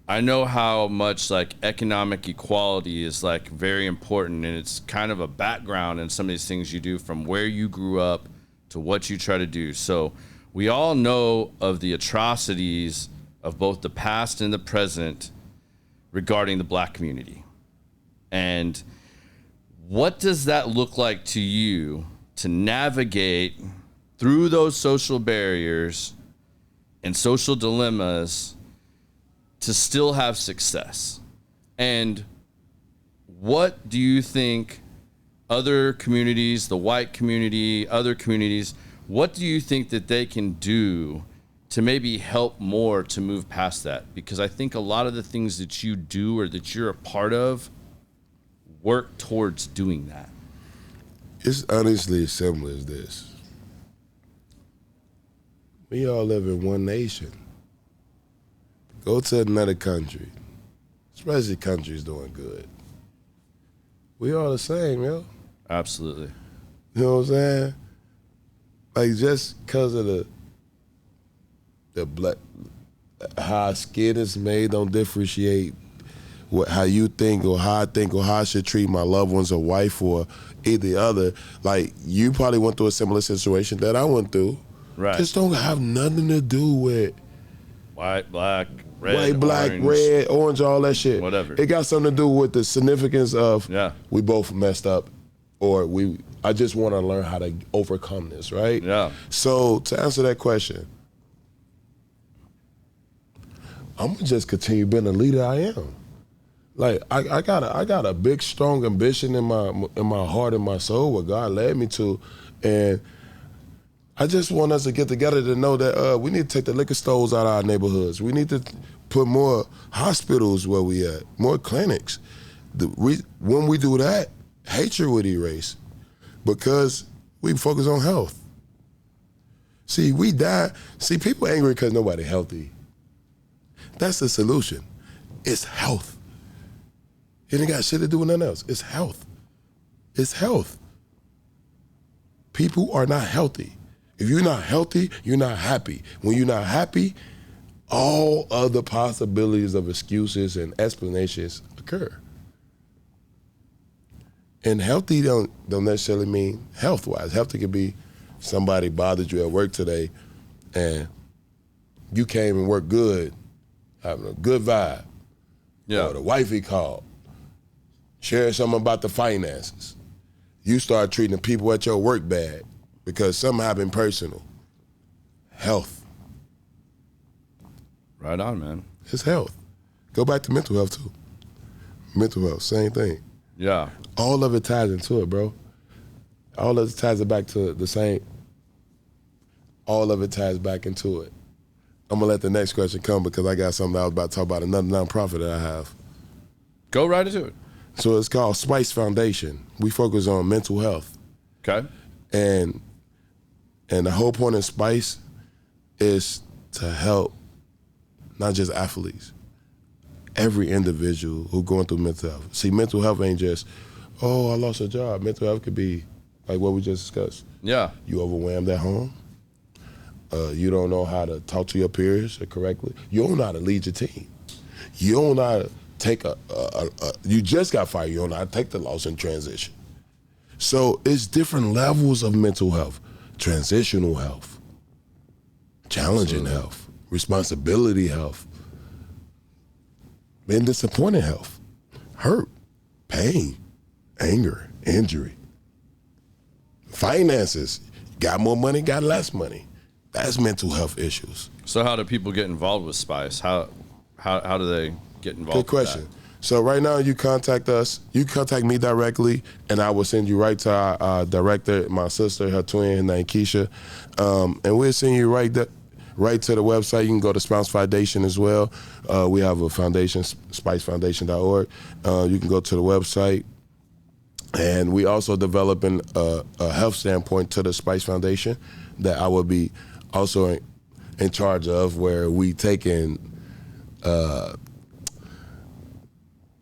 I know how much economic equality is very important, and it's kind of a background in some of these things you do, from where you grew up to what you try to do. So we all know of the atrocities of both the past and the present regarding the black community. And what does that look like to you to navigate through those social barriers and social dilemmas to still have success? And what do you think other communities, the white community, other communities, what do you think that they can do to maybe help more to move past that? Because I think a lot of the things that you do or that you're a part of work towards doing that. It's honestly as simple as this. We all live in one nation. Go to another country, especially countries doing good. We all the same, yo. Absolutely. You know what I'm saying? Just because of the black, how our skin is made don't differentiate how you think or how I think or how I should treat my loved ones or wife or either other. You probably went through a similar situation that I went through. Right. Just don't have nothing to do with white, black, red, white, black, orange, red, orange, all that shit. Whatever. It got something to do with the significance of we both messed up, or I just want to learn how to overcome this, right? Yeah. So to answer that question, I'm gonna just continue being the leader I am. I got a big, strong ambition in my heart and my soul, what God led me to, and I just want us to get together to know that we need to take the liquor stores out of our neighborhoods. We need to put more hospitals where we at, more clinics. When we do that, hatred would erase, because we focus on health. See, people angry because nobody healthy. That's the solution. It's health. It ain't got shit to do with nothing else. It's health. It's health. People are not healthy. If you're not healthy, you're not happy. When you're not happy, all other possibilities of excuses and explanations occur. And healthy don't necessarily mean health-wise. Healthy could be somebody bothered you at work today and you came and worked good, having a good vibe. Yeah. Or the wifey called, shared something about the finances. You start treating the people at your work bad because something happened personal. Health. Right on, man. It's health. Go back to mental health too. Mental health, same thing. Yeah. All of it ties into it, bro. All of it ties it back to the same. All of it ties back into it. I'm gonna let the next question come because I got something I was about to talk about, another nonprofit that I have. Go right into it. So it's called Spice Foundation. We focus on mental health. Okay. And the whole point of Spice is to help not just athletes, every individual who going through mental health. See, mental health ain't just, oh, I lost a job. Mental health could be like what we just discussed. Yeah. You overwhelmed at home. You don't know how to talk to your peers correctly. You don't know how to lead your team. You don't know how to take you just got fired. You don't know how to take the loss in transition. So it's different levels of mental health. Transitional health, challenging health, responsibility health, and disappointing health, hurt, pain, anger, injury, finances. Got more money, got less money. That's mental health issues. So how do people get involved with Spice? How do they get involved? Good question. With that? So right now you contact us. You contact me directly, and I will send you right to our director, my sister, her twin, her name Keisha, and we'll send you right to the website. You can go to Spouse Foundation as well. We have a foundation, spicefoundation.org. You can go to the website. And we also developing a health standpoint to the Spice Foundation that I will be also in charge of, where we take in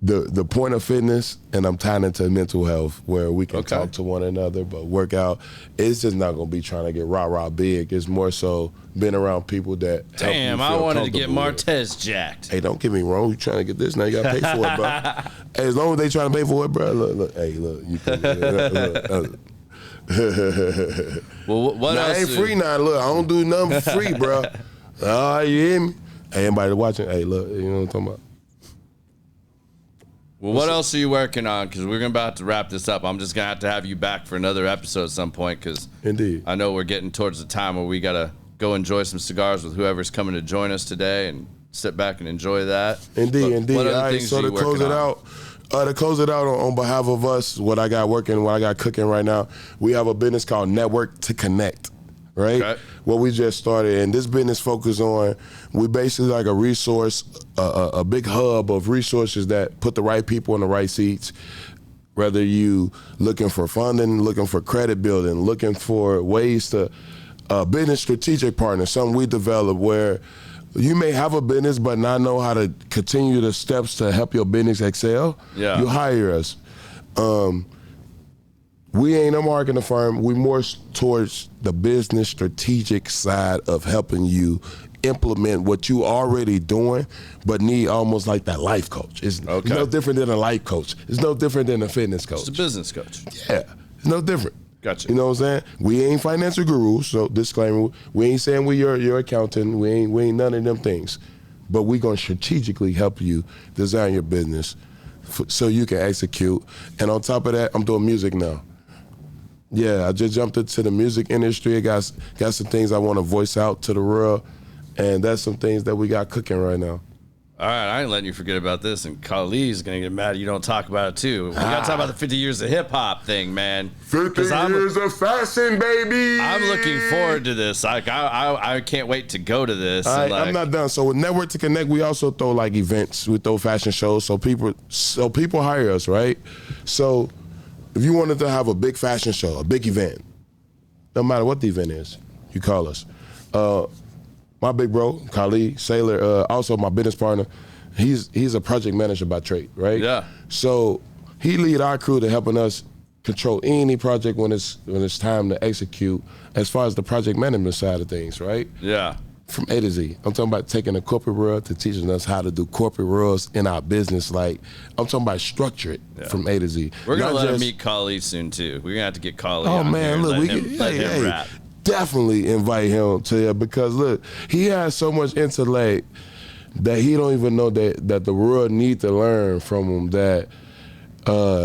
the point of fitness, and I'm tying into mental health, where we can talk to one another, but work out. It's just not going to be trying to get rah-rah big. It's more so being around people that help you feel I wanted to get comfortable Martez jacked. Hey, don't get me wrong. You trying to get this, now you got to pay for it, bro. Hey, as long as they trying to pay for it, bro, look. Hey, look. You can, Well, what now, else? Ain't free now. Look, I don't do nothing for free, bro. You hear me? Hey, anybody watching? Hey, look, you know what I'm talking about? Well, what else are you working on? Because we're about to wrap this up. I'm just going to have you back for another episode at some point, because Indeed. I know we're getting towards the time where we got to go enjoy some cigars with whoever's coming to join us today and sit back and enjoy that. Indeed. All right, things so are you to close it out, on behalf of us, what I got cooking right now, we have a business called Network to Connect, right? Okay. What we just started, and this business focus on, we basically like a resource, a big hub of resources that put the right people in the right seats. Whether you looking for funding, looking for credit building, looking for ways to business strategic partners, something we develop where you may have a business but not know how to continue the steps to help your business excel. Yeah. You hire us. We ain't a marketing firm. We more towards the business strategic side of helping you implement what you already doing, but need almost like that life coach. It's no different than a life coach. It's no different than a fitness coach. It's a business coach. Yeah, it's no different. Gotcha. You know what I'm saying? We ain't financial gurus, so disclaimer. We ain't saying we your accountant. We ain't none of them things. But we gonna strategically help you design your business so you can execute. And on top of that, I'm doing music now. Yeah, I just jumped into the music industry. I got some things I want to voice out to the world, and that's some things that we got cooking right now. All right, I ain't letting you forget about this, and Khalid's going to get mad you don't talk about it, too. We got to talk about the 50 years of hip-hop thing, man. 50 years of fashion, baby! I'm looking forward to this. Like, I can't wait to go to this. I'm not done. So with Network to Connect, we also throw, like, events. We throw fashion shows, so people hire us, right? So if you wanted to have a big fashion show, a big event, no matter what the event is, you call us. My big bro, Khalid Sailor, also my business partner, he's a project manager by trade, right? Yeah. So he lead our crew to helping us control any project when it's time to execute, as far as the project management side of things, right? Yeah. From A to Z. I'm talking about taking the corporate world to teaching us how to do corporate worlds in our business. Like, I'm talking about structure it from A to Z. We're going to let him meet Khalid soon, too. We're going to have to get Khalid on man, look, let him rap. Definitely invite him to you, because look, he has so much intellect that he don't even know that the world need to learn from him, that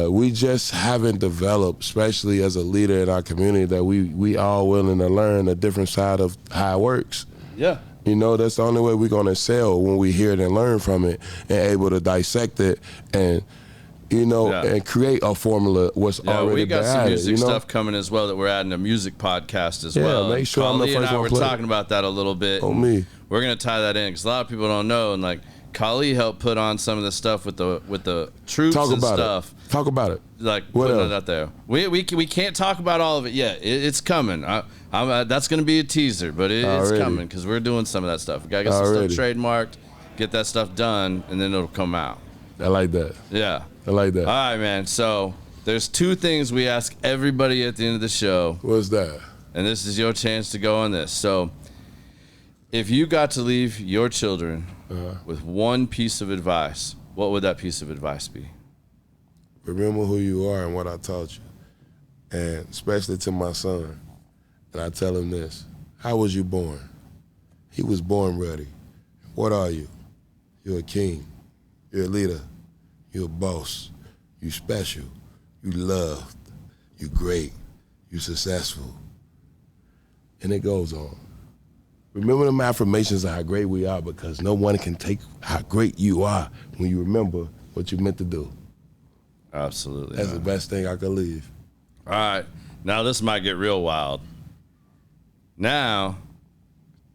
we just haven't developed, especially as a leader in our community, that we all willing to learn a different side of how it works. Yeah. You know, that's the only way we're gonna excel, when we hear it and learn from it and able to dissect it and, you know, and create a formula what's already we got been some added, music you know? stuff coming as well, that we're adding a music podcast as well. Make sure I'm the Khalid and first I one were play. talking about that a little bit. On me. We're going to tie that in, because a lot of people don't know, and like, Kali helped put on some of the stuff with the troops and stuff. Talk about it. Like what putting else? it out there. We can't talk about all of it yet. It's coming. That's going to be a teaser, but it's coming because we're doing some of that stuff. We got to get some stuff trademarked, get that stuff done, and then it'll come out. I like that. Yeah. I like that. All right, man. So there's 2 things we ask everybody at the end of the show. What's that? And this is your chance to go on this. So if you got to leave your children with one piece of advice, what would that piece of advice be? Remember who you are and what I taught you. And especially to my son. And I tell him this. How was you born? He was born ready. What are you? You're a king. You're a leader. You're a boss. You're special. You loved. You're great. You're successful. And it goes on. Remember them affirmations of how great we are, because no one can take how great you are when you remember what you meant to do. Absolutely. That's the best thing I could leave. All right. Now this might get real wild. Now,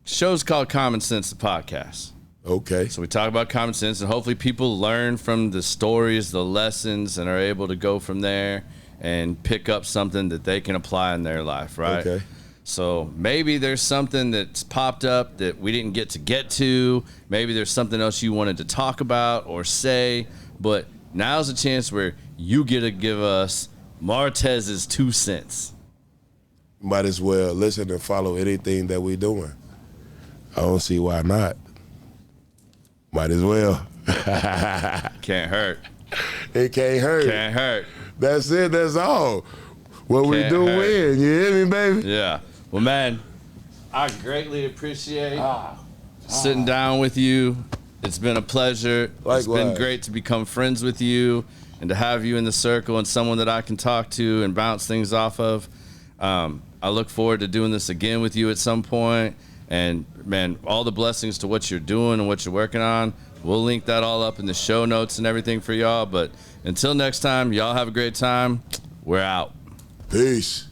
show's called Common Sense, the podcast. Okay. So we talk about common sense, and hopefully people learn from the stories, the lessons, and are able to go from there and pick up something that they can apply in their life, right? Okay. So maybe there's something that's popped up that we didn't get to. Maybe there's something else you wanted to talk about or say, but now's a chance where you get to give us Martez's 2 cents. Might as well listen and follow anything that we're doing. I don't see why not. Might as well. Can't hurt. It can't hurt. Can't hurt. That's it. That's all. What we do win. You hear me, baby? Yeah. Well, man, I greatly appreciate sitting down with you. It's been a pleasure. Likewise. It's been great to become friends with you and to have you in the circle and someone that I can talk to and bounce things off of. I look forward to doing this again with you at some point. And, man, all the blessings to what you're doing and what you're working on. We'll link that all up in the show notes and everything for y'all. But until next time, y'all have a great time. We're out. Peace.